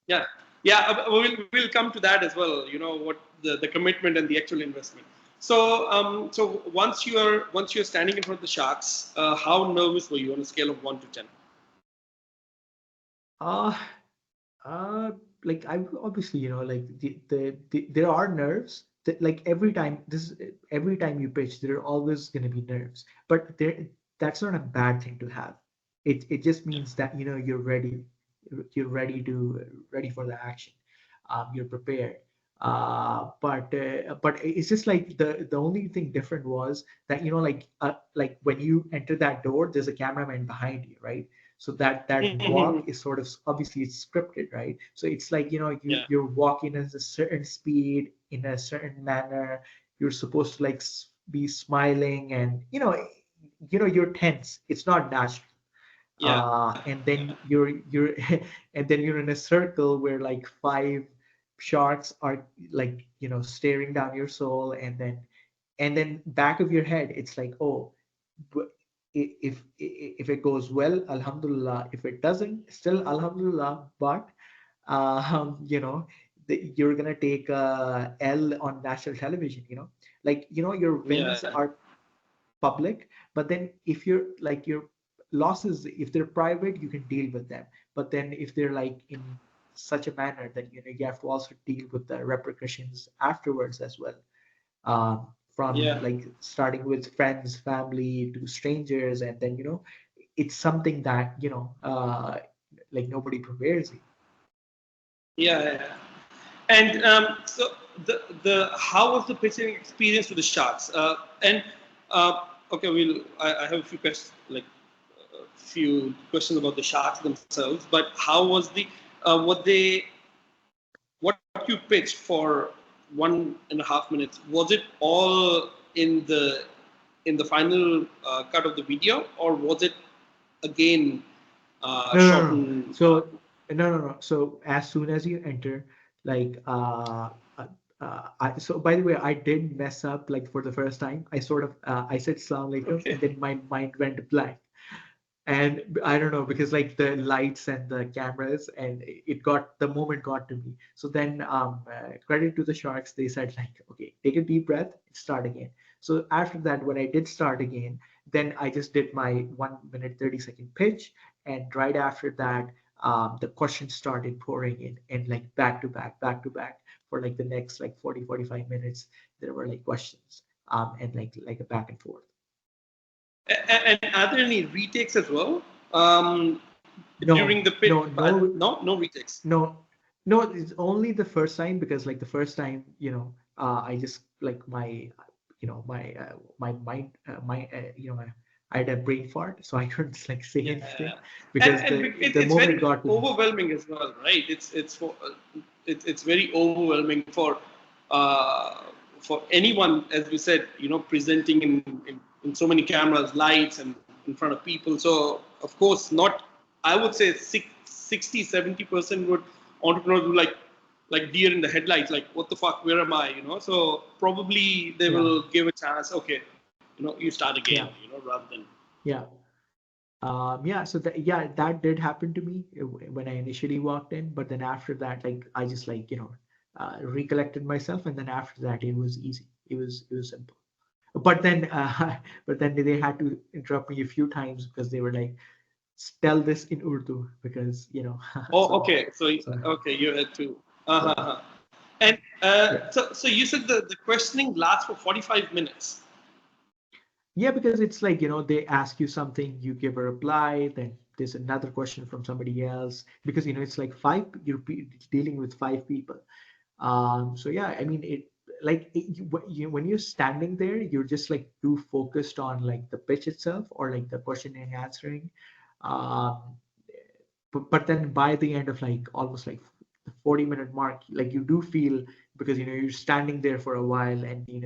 yeah, yeah. We'll come to that as well. What the commitment and the actual investment. So once you're standing in front of the sharks, how nervous were you on a scale of 1 to 10? Uh, Uh, like I obviously, like there are nerves that like every time you pitch, there are always going to be nerves, but that's not a bad thing to have. It just Yeah. means that you're ready for the action. You're prepared. But it's just like the only thing different was that like when you enter that door, there's a cameraman behind you, right? So that walk is sort of, obviously it's scripted, right? So it's like Yeah. you're walking at a certain speed in a certain manner. You're supposed to like be smiling, and you're tense. It's not natural. Yeah. And then you're and then you're in a circle where like five sharks are like staring down your soul, and then back of your head it's like, oh, if it goes well, alhamdulillah. If it doesn't, still alhamdulillah. But you're gonna take a L on national television. Like your wins Yeah. are public, but then if you're like your losses, if they're private, you can deal with them. But then if they're like in such a manner, then you have to also deal with the repercussions afterwards as well. From Yeah. like starting with friends, family, to strangers, and then it's something that like nobody prepares you. Yeah. Yeah. And so the how was the pitching experience for the sharks? And okay, I have a few questions, like a few questions about the sharks themselves. But how was the what you pitched for 1.5 minutes? Was it all in the final cut of the video, or was it again No, no, no, no. shortened? So no. So as soon as you enter, like so by the way, I did mess up like for the first time. I sort of I said Salaam alaikum, Okay. and then my mind went blank. And I don't know, because like the lights and the cameras, and it got the moment got to me. So then credit to the sharks, they said like, okay, take a deep breath, start again. So after that, when I did start again, then I just did my 1 minute 30-second pitch, and right after that, the questions started pouring in, and like back to back for like the next like 40-45 minutes. There were like questions, and like a back and forth. And are there any retakes as well um, during No, the pit? no, no, No retakes. no, no. It's only the first time, because like the first time, I just like my mind, my I had a brain fart, so I couldn't like say anything Yeah, because the it's moment it very got to me. overwhelming as well, right? It's very overwhelming uh, for anyone, as we said, presenting in so many cameras, lights, and in front of people. So of course, not I would say 60-70% would entrepreneurs would like deer in the headlights, like what the fuck, where am I? So probably they Yeah, will give a chance. Okay, you start again. yeah, Rather than yeah. Yeah, so that did happen to me when I initially walked in, but then after that, like I just like recollected myself, and then after that, it was easy. It was simple. But then, but then they had to interrupt me a few times because they were like, "Tell this in Urdu," because Oh, so okay. So so okay, you had to. yeah, Uh-huh. And yeah. so you said the questioning lasts for 45 minutes. Yeah, because it's like, they ask you something, you give a reply, then there's another question from somebody else. Because, it's like dealing with five people. So yeah, I mean, when you're standing there, you're just like too focused on like the pitch itself or like the question and answering. Um, but then by the end of like almost like the 40-minute mark, like you do feel, because you're standing there for a while, and and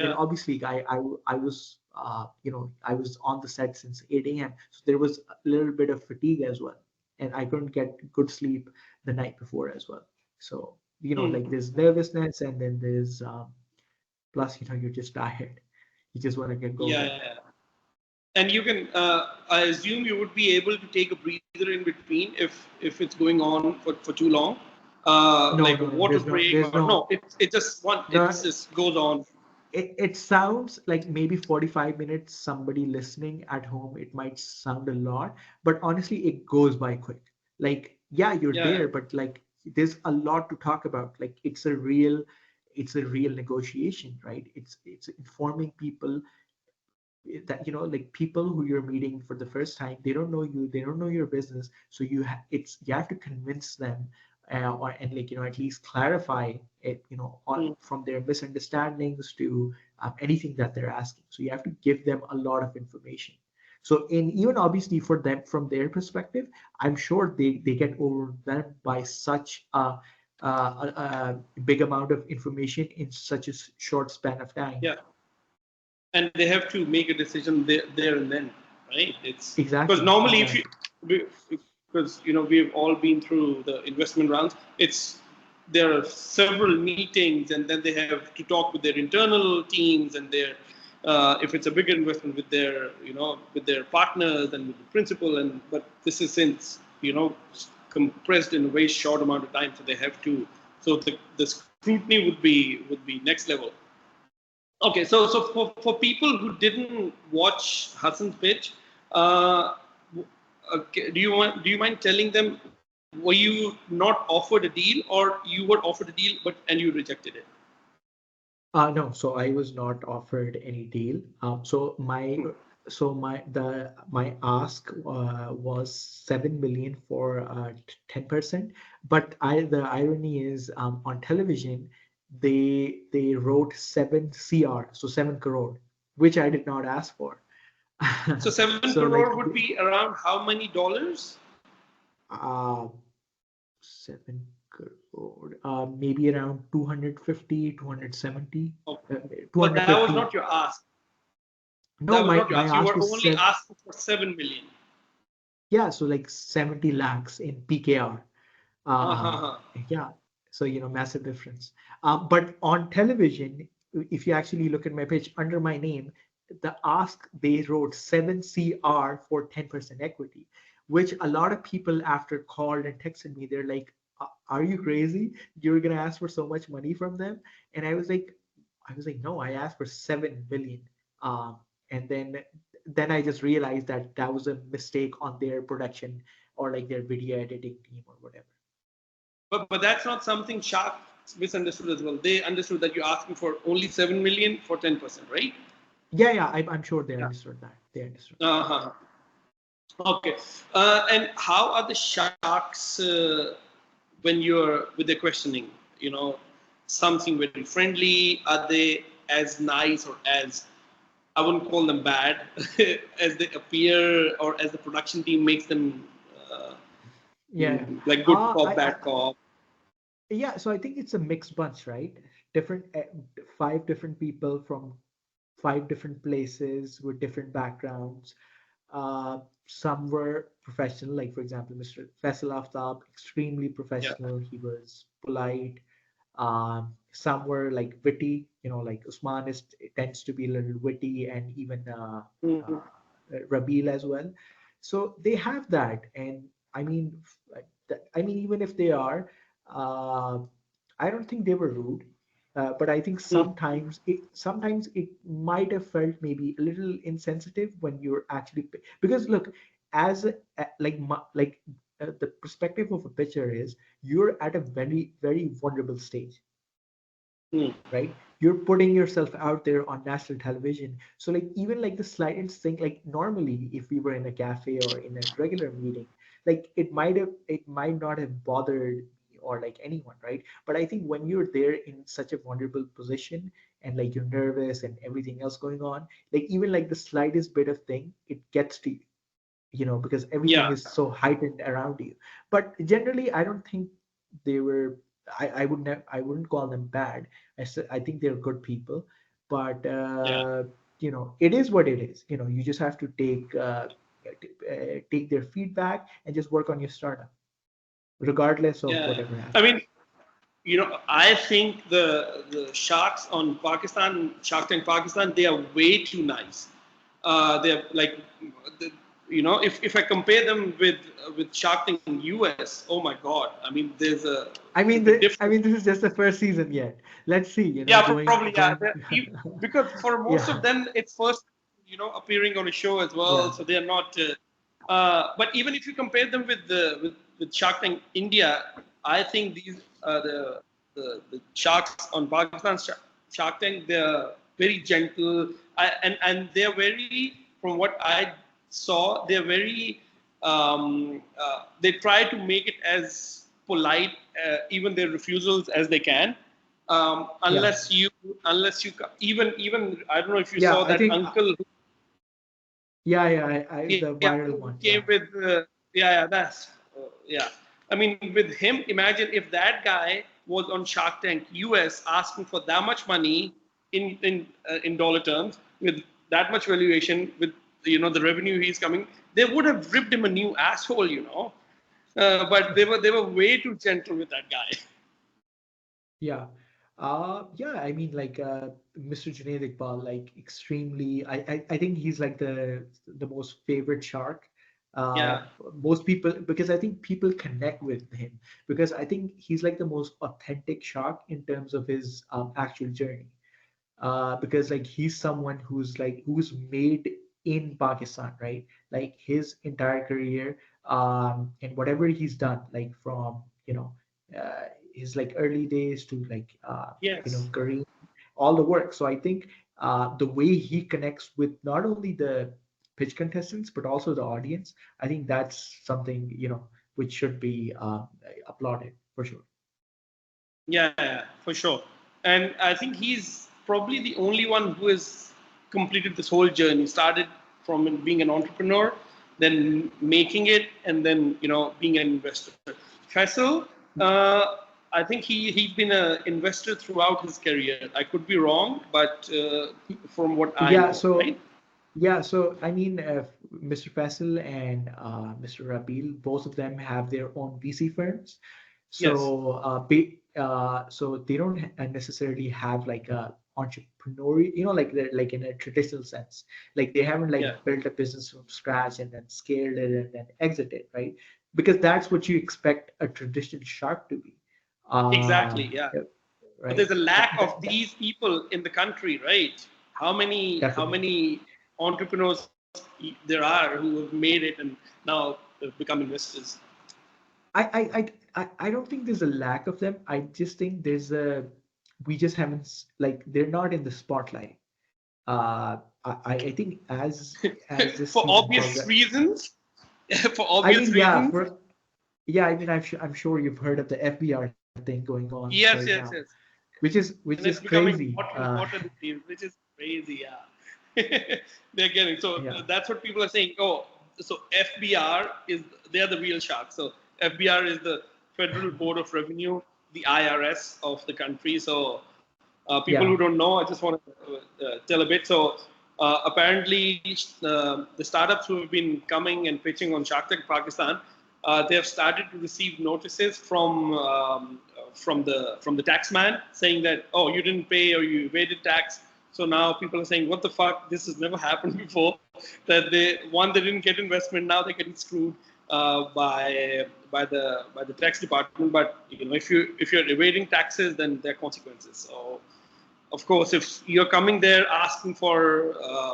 then Yeah. obviously I was I was on the set since 8 a.m, so there was a little bit of fatigue as well, and I couldn't get good sleep the night before as well. So Hmm. like there's nervousness, and then there's plus you're just tired, you just want to get go Yeah, home. yeah, yeah. And you can, I assume you would be able to take a breather in between if it's going on for too long, No, like a no, no, water break there's or no, no it just it no. just goes on. It sounds like maybe 45 minutes, somebody listening at home, it might sound a lot, but honestly, it goes by quick. Like, yeah, you're Yeah, there, but like, there's a lot to talk about. Like, it's a real negotiation, right? It's informing people that like people who you're meeting for the first time, they don't know you, they don't know your business, so you have to convince them, and like at least clarify it, mm, from their misunderstandings to anything that they're asking. So you have to give them a lot of information. So in even obviously for them, from their perspective, I'm sure they get overwhelmed by such a big amount of information in such a short span of time. yeah. And they have to make a decision there and then, right? It's because Exactly, normally if you exactly. because we've all been through the investment rounds. It's there are several meetings, and then they have to talk with their internal teams and their if it's a bigger investment with their with their partners and with the principal. And but this is since compressed in a very short amount of time, so they have to. So the scrutiny would be next level. Okay, so for people who didn't watch Hassan's pitch, uh, okay, do you mind telling them, were you not offered a deal, or you were offered a deal and you rejected it? No, so I was not offered any deal. My ask was 7 million for 10%. But the irony is, on television, they wrote 7 CR, so 7 crore, which I did not ask for. So seven So like crore would be around how many dollars? uh, 7 crore, maybe around 250, 270, Okay. two But hundred that was fifty. not your ask. No, That was my not your my ask. You ask were was only seven. asking for 7 million. Yeah, so like 70 lakhs in PKR. Uh, Uh-huh. yeah, so massive difference. But on television, if you actually look at my page under my name, the ask, they wrote 7 CR for 10% equity, which a lot of people after called and texted me, they're like, Are you crazy? You're gonna ask for so much money from them?" And I was like, no, I asked for 7 million. Um, and then I just realized that that was a mistake on their production or like their video editing team or whatever. But that's not something Shark misunderstood as well. They understood that you're asking for only 7 million for 10%, right? Yeah, yeah, I'm sure they Yeah. understood that. They understood that. Uh-huh. Okay. And how are the sharks when you're with the questioning? You know, something very friendly. Are they as nice or as I wouldn't call them bad as they appear or as the production team makes them uh, Yeah. like good cop, I bad cop. Yeah, so I think it's a mixed bunch, right? Different, five different people from five different places with different backgrounds. Some were professional, like for example, Mr. Faisal Aftab, extremely Yeah. professional. He was polite. Some were like witty, like Usman tends to be a little witty, and even Mhm. uh, Rabil as well. So they have that, and I mean, even if they are, uh, I don't think they were rude, but I think sometimes it might have felt maybe a little insensitive when you're actually, because look, as like the perspective of a pitcher is you're at a very very vulnerable stage, Mm. right? You're putting yourself out there on national television. So like even like the slightest thing, like normally if we were in a cafe or in a regular meeting, like it might not have bothered me or like anyone, right? But I think when you're there in such a vulnerable position and like you're nervous and everything else going on, like even like the slightest bit of thing, it gets to you, because everything Yeah. is so heightened around you. But generally, I don't think they were. I wouldn't call them bad. I think they're good people, but Yeah. it is what it is. You just have to take their feedback and just work on your startup, regardless of Yeah. whatever I happens. mean, I think the sharks on Pakistan, Shark Tank Pakistan, they are way too nice. They're like, the, if I compare them with Shark Tank US, oh my God! I mean, the I difference. mean, this is just the first season yet. Let's see. Yeah, Going probably, yeah. going. Because for most of Yeah, them, it's first, appearing on a show as well, yeah, so they're not. But even if you compare them with Shark Tank India, I think these the sharks on Pakistan Shark Tank, they're very gentle, and they're very, from what I saw, they're very they try to make it as polite, even their refusals, as they can, yeah, unless you even I don't know if you yeah. saw I that think. uncle who, Yeah, yeah. The yeah, viral who one. came Yeah. with yeah, that's yeah. I mean, with him, imagine if that guy was on Shark Tank US asking for that much money in dollar terms, with that much valuation, with the revenue he's coming, they would have ripped him a new asshole. But they were way too gentle with that guy. Yeah. Yeah, I mean, like Mr. Junaid Iqbal, like extremely. I think he's like the most favorite shark. Yeah. Most people, because I think people connect with him, because I think he's like the most authentic shark in terms of his actual journey. Because like he's someone who's made in Pakistan, right? Like his entire career, and whatever he's done, like from uh, his like early days to like Yes. career, all the work. So I think the way he connects with not only the pitch contestants but also the audience, I think that's something which should be applauded for sure. Yeah, yeah, for sure. And I think he's probably the only one who has completed this whole journey. Started from being an entrepreneur, then making it, and then being an investor. Faisal, I think he's been an investor throughout his career. I could be wrong, but from what I Yeah, know, right? so yeah, so I mean, Mr. Faisal and Mr. Rabil, both of them have their own VC firms. Yes. So they don't necessarily have like a entrepreneurial, like they're like in a traditional sense. Like they haven't Yeah. like built a business from scratch and then scaled it and then exited, right? Because that's what you expect a traditional shark to be. Exactly. Um, Yeah. But right. there's a lack of these people in the country, right? How Definitely. many entrepreneurs there are who have made it and now have become investors? I don't think there's a lack of them. I just think we just haven't like they're not in the spotlight. I think as this For season obvious progress, reasons. For I obvious mean, yeah, reasons. I mean, I'm sure you've heard of the FBR thing going on right Yes, now, yes, yes. which is And it's becoming crazy. hotter and hotter these days, which is crazy. Yeah. they're getting. So Yeah. that's what people are saying. Oh, so FBR they're the real sharks. So FBR is the Federal Board of Revenue, the IRS of the country. So people who Yeah. don't know, I just want to tell a bit. So apparently, the startups who have been coming and pitching on Shark Tank Pakistan, they have started to receive notices from the tax man saying that, oh, you didn't pay or you evaded tax. So now people are saying, what the fuck? This has never happened before. That they didn't get investment. Now they're getting screwed by the tax department. But if you're evading taxes, then there are consequences. So of course, if you're coming there asking for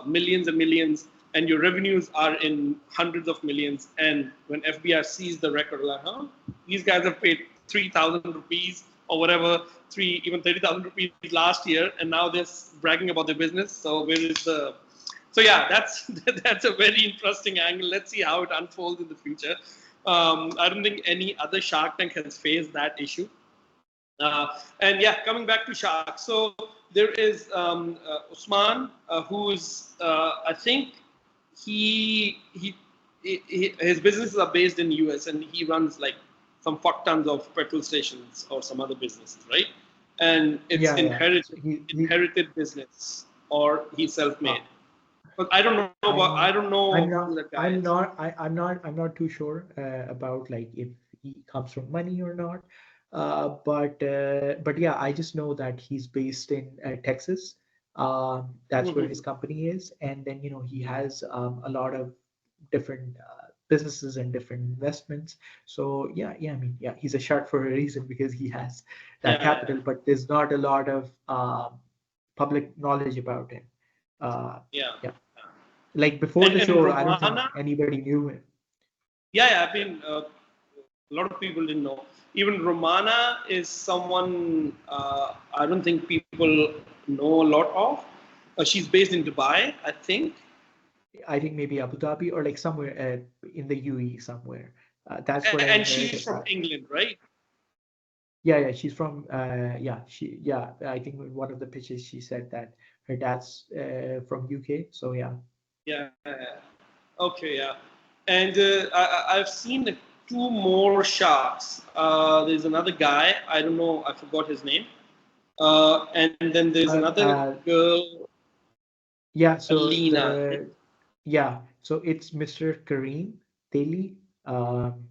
millions and millions, and your revenues are in hundreds of millions, and when FBR sees the record, like, huh, these guys have paid 3,000 rupees or whatever, even 30,000 rupees last year, and now they're bragging about their business. So where is the? So yeah, that's that's a very interesting angle. Let's see how it unfolds in the future. I don't think any other Shark Tank has faced that issue. And yeah, coming back to Shark. So there is Usman, who is, I think, he, he, his businesses are based in US, and he runs like some fuck tons of petrol stations or some other businesses, right? And it's Yeah. Yeah. So inherited business, or he's uh, self-made. But I don't know I I'm don't know I'm who not that guy I'm is. not I'm not too sure about like if he comes from money or not. But yeah, I just know that he's based in Texas. That's where his Mhm. company is, and then he has a lot of different businesses and different investments. So yeah, I mean, yeah, he's a shark for a reason because he has that Yeah, capital, but there's not a lot of public knowledge about him. yeah. Yeah, like before And the and show, I don't think Romana, anybody knew him. yeah. I mean, a lot of people didn't know. Even Romana is someone I don't think people know a lot of. She's based in Dubai, I think, I think maybe Abu Dhabi or like somewhere in the UAE somewhere. That's what I and heard she's from about. England, right? Yeah, she's from yeah. I think in one of the pitches she said that her dad's from UK. So yeah, Yeah. Okay, yeah. And I've seen two more sharks. There's another guy. I don't know. I forgot his name. And then there's uh, another uh, girl, yeah. So Alina. it's Mr. Kareem Daly. Um,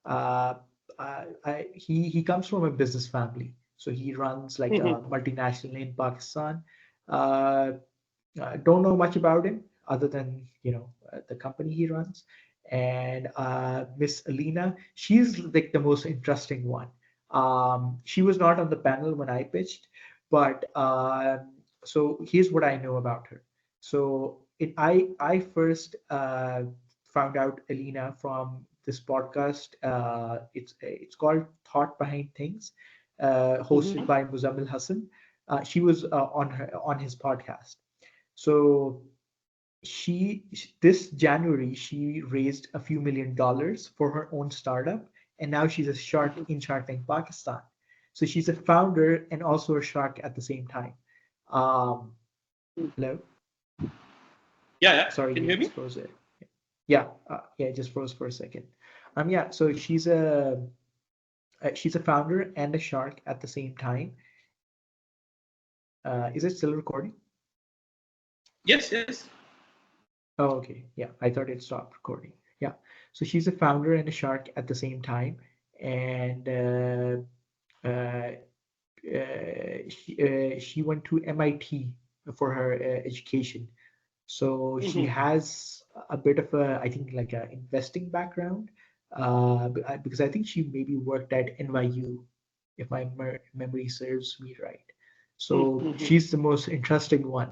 uh, he comes from a business family, so he runs like a Mhm. multinational in Pakistan. Uh, don't know much about him other than the company he runs. And Miss Alina, she's like the most interesting one. She was not on the panel when I pitched, but so here's what I know about her. So I first found out Alina from this podcast. It's called Thought Behind Things, hosted Mhm. by Muzammil Hassan. She was on his podcast. So she this January she raised a few $1 million for her own startup, and now she's a shark in Shark Tank Pakistan. So she's a founder and also a shark at the same time. Um, Hello, Yeah, yeah. sorry, Can you you hear just me? froze it. Yeah, it just froze for a second. Yeah, so she's a founder and a shark at the same time. Is it still recording? Yes, yes. Oh, okay. Yeah, I thought it stopped recording. Yeah. So she's a founder and a shark at the same time. And she went to MIT for her education. So she Mhm. has a bit of I think, like a investing background, because I think she maybe worked at NYU, if my memory serves me right. So Mhm. she's the most interesting one.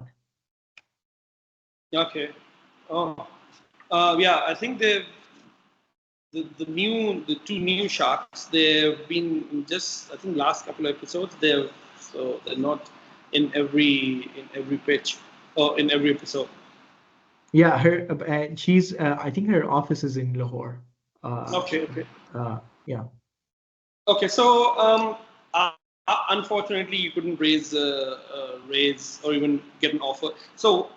Okay. Oh, yeah. I think the two new sharks. They've been just, I think, last couple of episodes. They're not in every pitch or in every episode. Yeah, her and she's I think her office is in Lahore. Okay, okay. Yeah. Okay, so unfortunately, you couldn't raise or even get an offer. So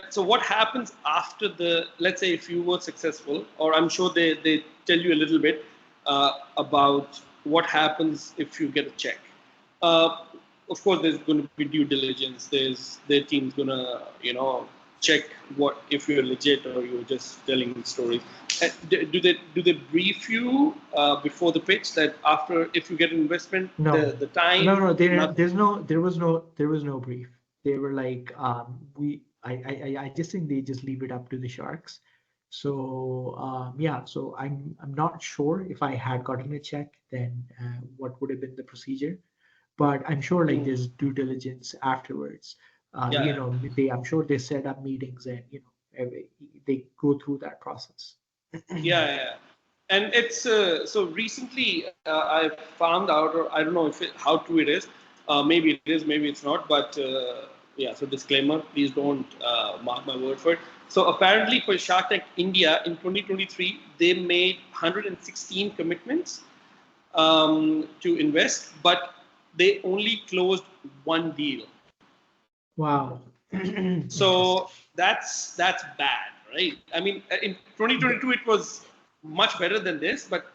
so what happens after the, let's say if you were successful, or I'm sure they tell you a little bit about what happens if you get a check. Uh, of course, there's going to be due diligence. Their team's going to, check what if you're legit or you're just telling stories. Do they brief you before the pitch that after if you get an investment, the No, the no, time, no. nothing? There was no brief. They were like, I just think they just leave it up to the sharks. So yeah, so I'm not sure if I had gotten a check, then what would have been the procedure. But I'm sure like Mm. there's due diligence afterwards. Yeah, I'm sure they set up meetings and they go through that process. yeah, yeah. And it's so recently I found out, or I don't know how true it is. Maybe it is, maybe it's not. But yeah, so disclaimer: please don't mark my word for it. So apparently, for Shark Tank India in 2023, they made 116 commitments to invest, but they only closed one deal. Wow. Interesting. So that's bad, right? I mean, in 2022 it was much better than this, but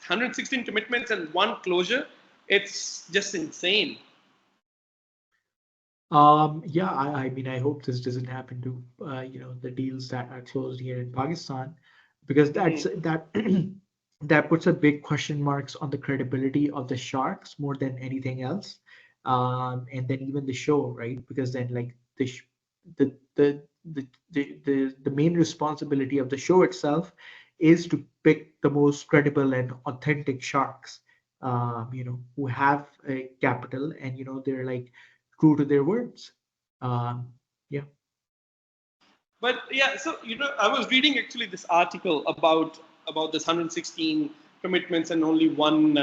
116 commitments and one closure, it's just insane. Yeah, I mean, I hope this doesn't happen to the deals that are closed here in Pakistan, because Hmm. that that puts a big question marks on the credibility of the sharks more than anything else, and then even the show, right? Because then like the the the main responsibility of the show itself is to pick the most credible and authentic sharks, who have a capital and they're like true to their words. Um, yeah. But yeah, so I was reading actually this article about this 116 commitments and only one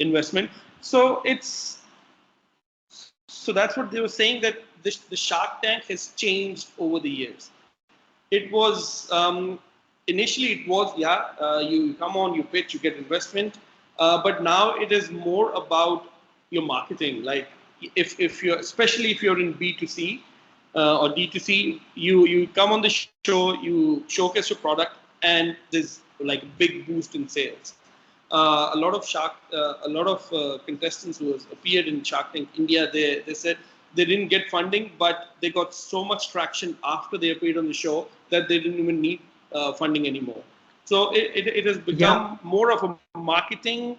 investment. So that's what they were saying, that the Shark Tank has changed over the years. It was initially it was, yeah, you come on, you pitch, you get investment, but now it is more about your marketing. Like if you're, especially if you're in B2C or D2C, you come on the show, you showcase your product, and there's like a big boost in sales. A lot of contestants who has appeared in Shark Tank India, they said they didn't get funding, but they got so much traction after they appeared on the show that they didn't even need funding anymore. So it has Yeah. become more of a marketing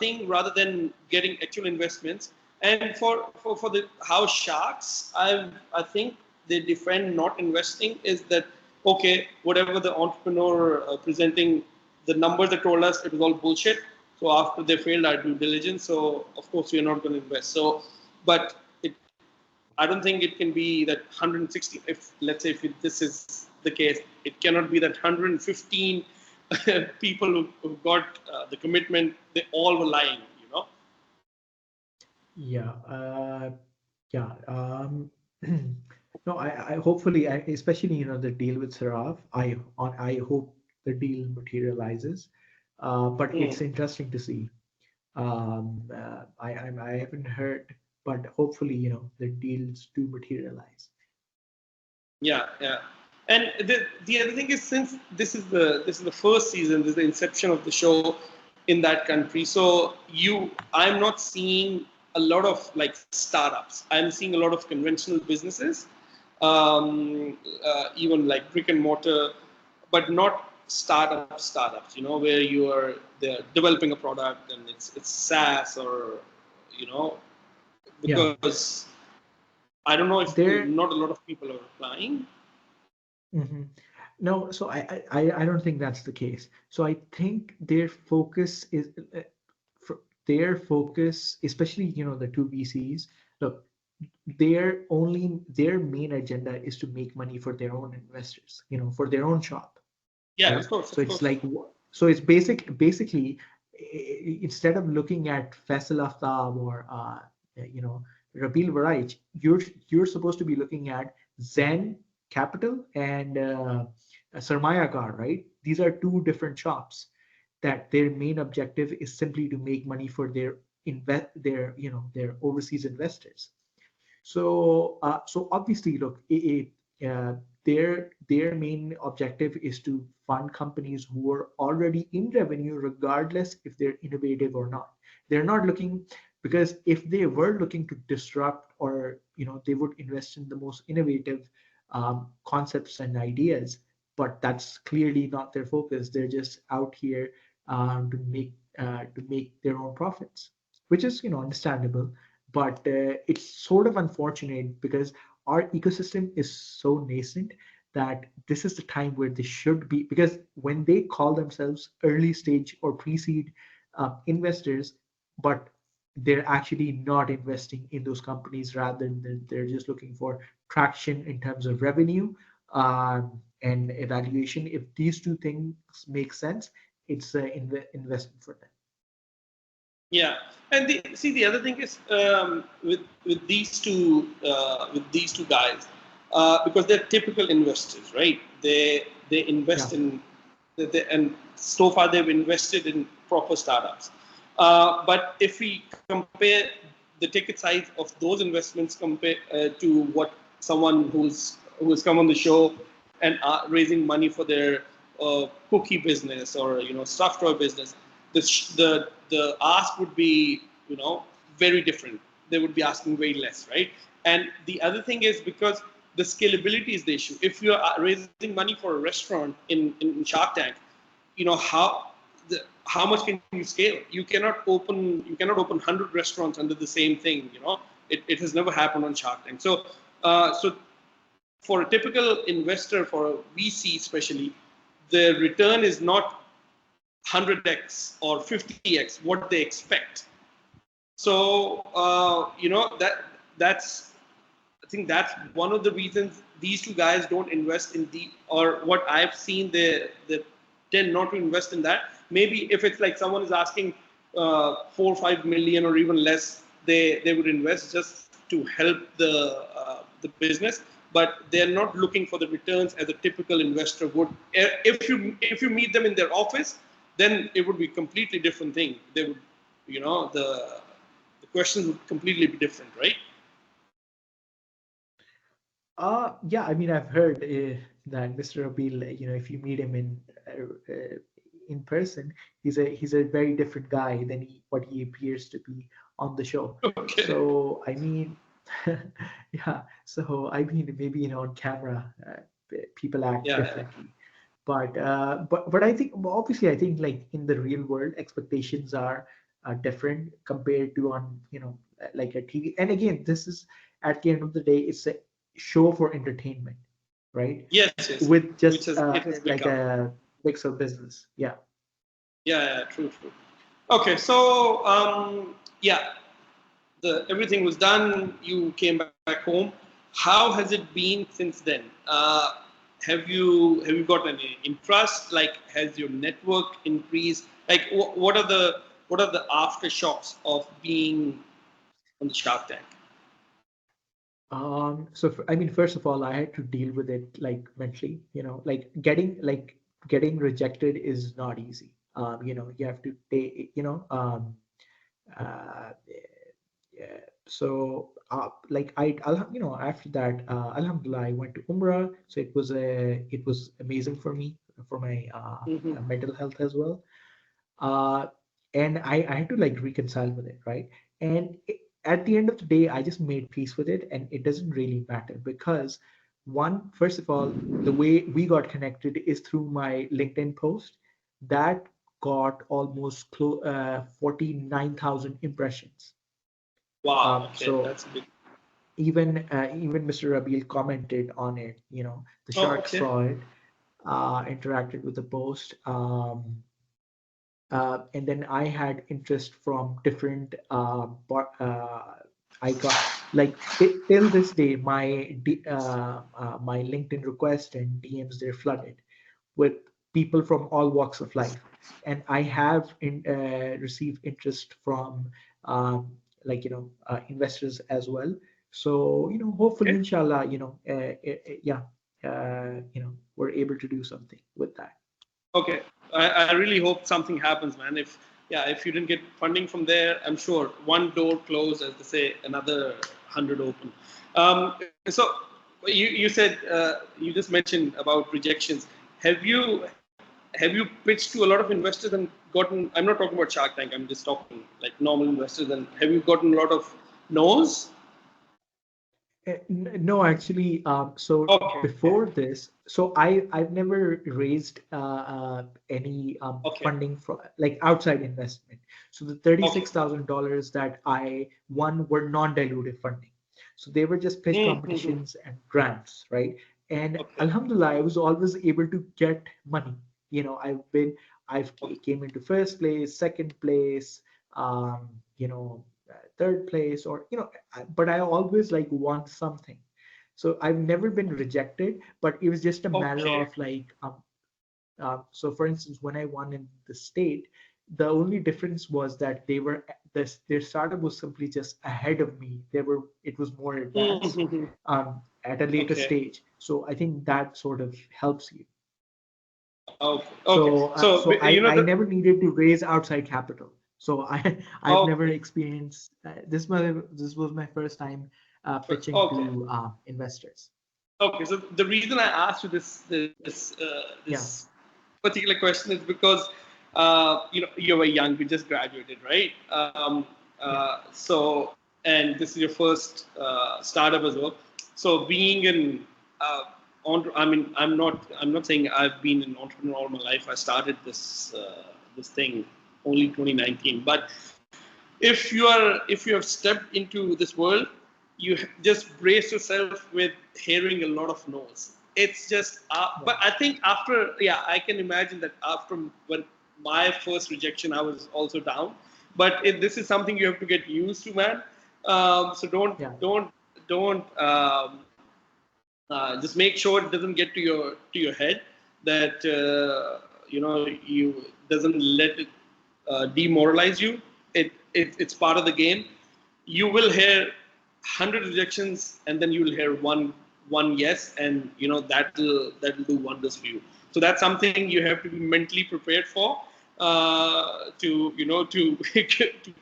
thing rather than getting actual investments. And for the how sharks, I think they defend not investing is that, okay, whatever the entrepreneur presenting, the numbers they told us, it was all bullshit. So after they failed our due diligence, so of course we are not going to invest. So, but I don't think it can be that 160. If let's say if this is the case, it cannot be that 115 people who got the commitment. They all were lying. Yeah. Yeah. No, I hopefully, especially the deal with Saraf, I hope the deal materializes. But Mm. it's interesting to see. I haven't heard, but hopefully the deals do materialize. Yeah, yeah. And the other thing is, since this is the first season, this is the inception of the show in that country. So I'm not seeing a lot of like startups. I'm seeing a lot of conventional businesses, even like brick and mortar, but not startups. Where they're developing a product and it's SaaS, or you know Yeah. because I don't know if There. not a lot of people are applying. Mhm. No, so I don't think that's the case. So I think their focus is their focus, especially the two VCs. Look, their main agenda is to make money for their own investors, for their own shop, Yeah, right? of course, So of it's course. like so it's basically instead of looking at Faisal Aftab or you know Rabil Varaich, you're supposed to be looking at Zen Capital and Sarmaya Car, right? These are two different shops that their main objective is simply to make money for their overseas investors. So obviously, look, their main objective is to fund companies who are already in revenue, regardless if they're innovative or not. They're not looking, because if they were looking to disrupt, or they would invest in the most innovative concepts and ideas. But that's clearly not their focus. They're just out here to make their own profits, which is understandable. But it's sort of unfortunate because our ecosystem is so nascent that this is the time where they should be, because when they call themselves early stage or pre-seed investors, but they're actually not investing in those companies, rather than they're just looking for traction in terms of revenue and evaluation. If these two things make sense, it's an investment for them. Yeah, and see the other thing is with these two guys, because they're typical investors, right? They Yeah. invest in and so far they've invested in proper startups. But if we compare the ticket size of those investments compared to what someone who's come on the show and are raising money for their cookie business or stuffed toy business, the ask would be very different. They would be asking way less, right? And the other thing is because the scalability is the issue. If you're raising money for a restaurant in Shark Tank, how much can you scale? You cannot open 100 restaurants under the same thing. It has never happened on Shark Tank. So for a typical investor, for a VC especially, the return is not 100x or 50x what they expect. So that's I think that's one of the reasons these two guys don't invest in or what I've seen, they tend not to invest in that. Maybe if it's like someone is asking 4 or 5 million or even less, they would invest just to help the business, but they're not looking for the returns as a typical investor would. If you meet them in their office, then it would be a completely different thing. They would, the questions would completely be different, right? Yeah, I mean, I've heard that Mr. Abil, if you meet him in person, he's a very different guy than what he appears to be on the show. Okay. So I mean, yeah. So I mean, maybe on camera, people act Yeah. differently, but I think, well, obviously, I think like in the real world, expectations are different compared to on like a TV. And again, this is, at the end of the day, it's a show for entertainment, right? Yes, yes. With Which just it has like become. a mix of business. Yeah. Yeah, true, true. Okay, so yeah, everything was done. You came back home. How has it been since then? Have you got any interest? Like, has your network increased? Like, what are the aftershocks of being on the Shark Tank? I mean, first of all, I had to deal with it like mentally, like getting rejected is not easy. You have to take, uh, yeah. So, like after that, Alhamdulillah, I went to Umrah. So it was amazing for me, for my Mm-hmm. mental health as well. uh, and I had to like reconcile with it, right? And at the end of the day, I just made peace with it, and it doesn't really matter because, first of all, the way we got connected is through my LinkedIn post that got almost 49,000 impressions. Wow. Okay, So that's big. even Mr. Rabil commented on it. The Oh, shark okay. saw it, interacted with the post. And then I had interest from different. I got like till this day, my LinkedIn request and DMs, they're flooded with people from all walks of life, and I have received interest from like investors as well. So hopefully, Okay. inshallah, yeah, we're able to do something with that. Okay. I really hope something happens, man. If you didn't get funding from there, I'm sure one door closed, as they say, another 100 open. So you said you just mentioned about rejections. Have you pitched to a lot of investors and gotten? I'm not talking about Shark Tank. I'm just talking like normal investors. And have you gotten a lot of no's? No, actually, so Okay. before this, so I've never raised any Okay. funding from like outside investment. So the Okay. $36,000 that I won were non-dilutive funding. So they were just pitch Mm-hmm. competitions and grants, right? And Okay. Alhamdulillah, I was always able to get money. I've Okay. came into first place, second place, third place, or but I always like want something. So I've never been rejected, but it was just a matter Okay. of like so for instance, when I won in the state, the only difference was that their startup was simply just ahead of me. It was more advanced Mm-hmm. at a later Okay. stage. So I think that sort of helps you. Okay. Okay. So, So so I, you know I the. never needed to raise outside capital. So I've never Okay. experienced this was my first time pitching Okay. to investors. Okay. So the reason I asked you this Yeah, particular question is because you're very young. You just graduated, right? yeah, And this is your first startup as well. So being an I mean, I'm not saying I've been an entrepreneur all my life. I started this thing only 2019. But if you have stepped into this world, you just brace yourself with hearing a lot of no's. It's just, yeah, but I think after, yeah, I can imagine that after when my first rejection, I was also down. But this is something you have to get used to, man. So don't yeah. don't don't just make sure it doesn't get to your head that you doesn't let it demoralize you. It's part of the game. You will hear 100 rejections and then you will hear one yes, and that'll do wonders for you. So that's something you have to be mentally prepared for, to to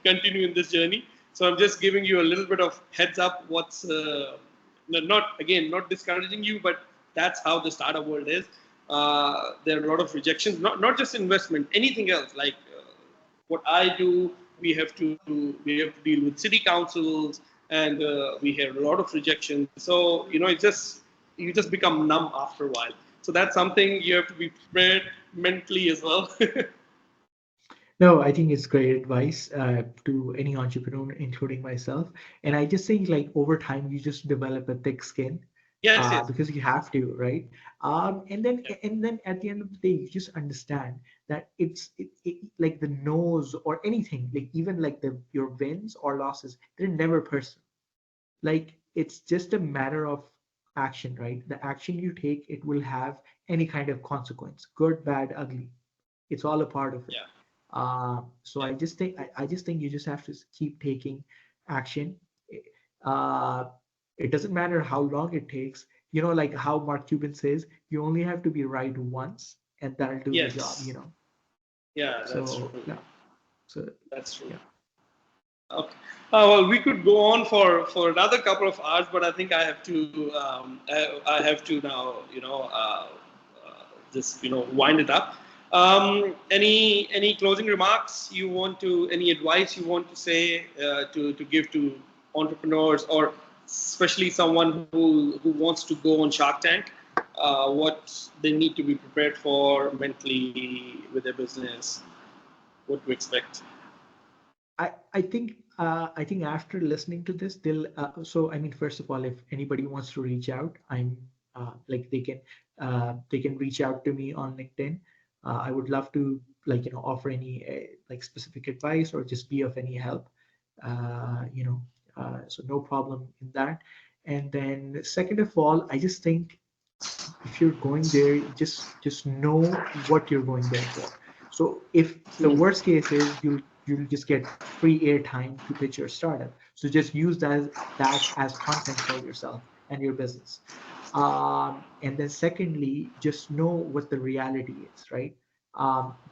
continue in this journey. So I'm just giving you a little bit of heads up. What's not discouraging you, but that's how the startup world is. There are a lot of rejections, not just investment, anything else. Like what I do, we have to deal with city councils, and we have a lot of rejections. So you just become numb after a while. So that's something you have to be prepared mentally as well. No, I think it's great advice to any entrepreneur, including myself. And I just think like over time, you just develop a thick skin Yes, yes, because you have to, right? And then yeah, and then at the end of the day, you just understand that like the no's or anything, like even like your wins or losses, they're never personal. Like it's just a matter of action, right? The action you take, it will have any kind of consequence, good, bad, ugly. It's all a part of it. yeah, So yeah. I just think you just have to keep taking action. Uh, it doesn't matter how long it takes. Like how Mark Cuban says, you only have to be right once, and that'll do the job. Yes, yeah, that's So true. yeah. So That's true. yeah. Okay. Well, we could go on for another couple of hours, but I think I have to now, just wind it up. Any closing remarks you want to, any advice you want to say to give to entrepreneurs, or especially someone who wants to go on Shark Tank? What they need to be prepared for mentally with their business, what to expect. I think after listening to this, they'll. So I mean, first of all, if anybody wants to reach out, I'm like they can reach out to me on LinkedIn. I would love to like offer any like specific advice or just be of any help. Uh, you know, so no problem in that. And then second of all, I just think if you're going there, just know what you're going there for. So if the Hmm. worst case is you'll just get free airtime to pitch your startup, so just use that as content for yourself and your business. And then secondly, just know what the reality is, right?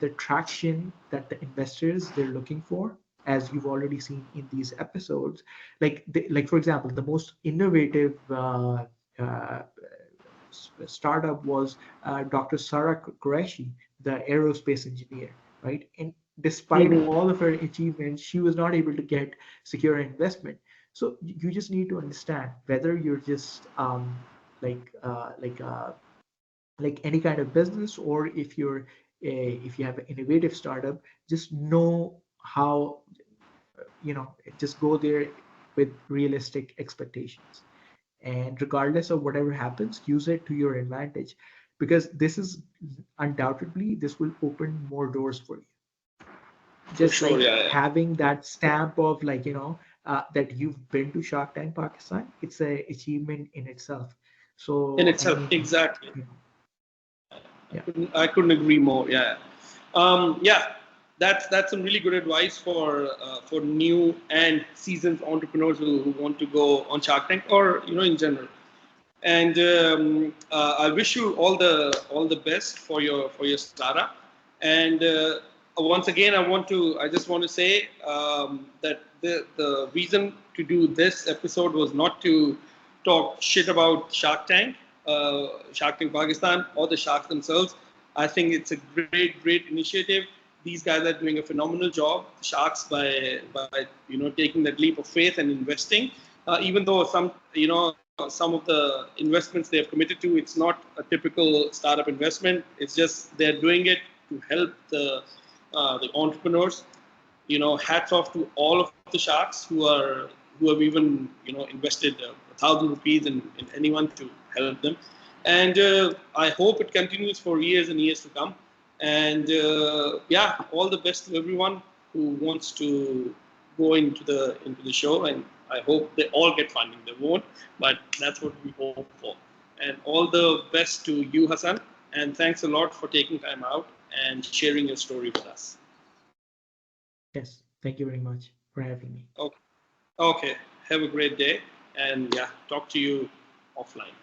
The traction that the investors they're looking for, as you've already seen in these episodes. Like for example, the most innovative uh, startup was Dr. Sarah Qureshi, the aerospace engineer, right? And despite Mhm. all of her achievements, she was not able to get secure investment. So you just need to understand whether you're just like uh, like uh, like any kind of business, or if you have an innovative startup, just know how, just go there with realistic expectations, and regardless of whatever happens, use it to your advantage, because this is undoubtedly, this will open more doors for you. For Just sure, like yeah, yeah. having that stamp of, like, that you've been to Shark Tank Pakistan, it's a achievement in itself. In So I itself, mean, exactly. yeah. I couldn't agree more. Yeah. Yeah, that's some really good advice for new and seasoned entrepreneurs who want to go on Shark Tank, or in general. And I wish you all the best for your startup. And once again, I just want to say that the reason to do this episode was not to talk shit about Shark Tank Pakistan, or the sharks themselves. I think it's a great initiative. These guys are doing a phenomenal job, the sharks, by taking that leap of faith and investing. Even though some of the investments they have committed to, it's not a typical startup investment. It's just they're doing it to help the entrepreneurs. Hats off to all of the sharks who have even invested 1,000 rupees in anyone to help them. And I hope it continues for years and years to come. And yeah, all the best to everyone who wants to go into the show. And I hope they all get funding. They won't, but that's what we hope for. And all the best to you, Hassan. And thanks a lot for taking time out and sharing your story with us. Yes, thank you very much for having me. Okay. Okay. Have a great day. And yeah, talk to you offline.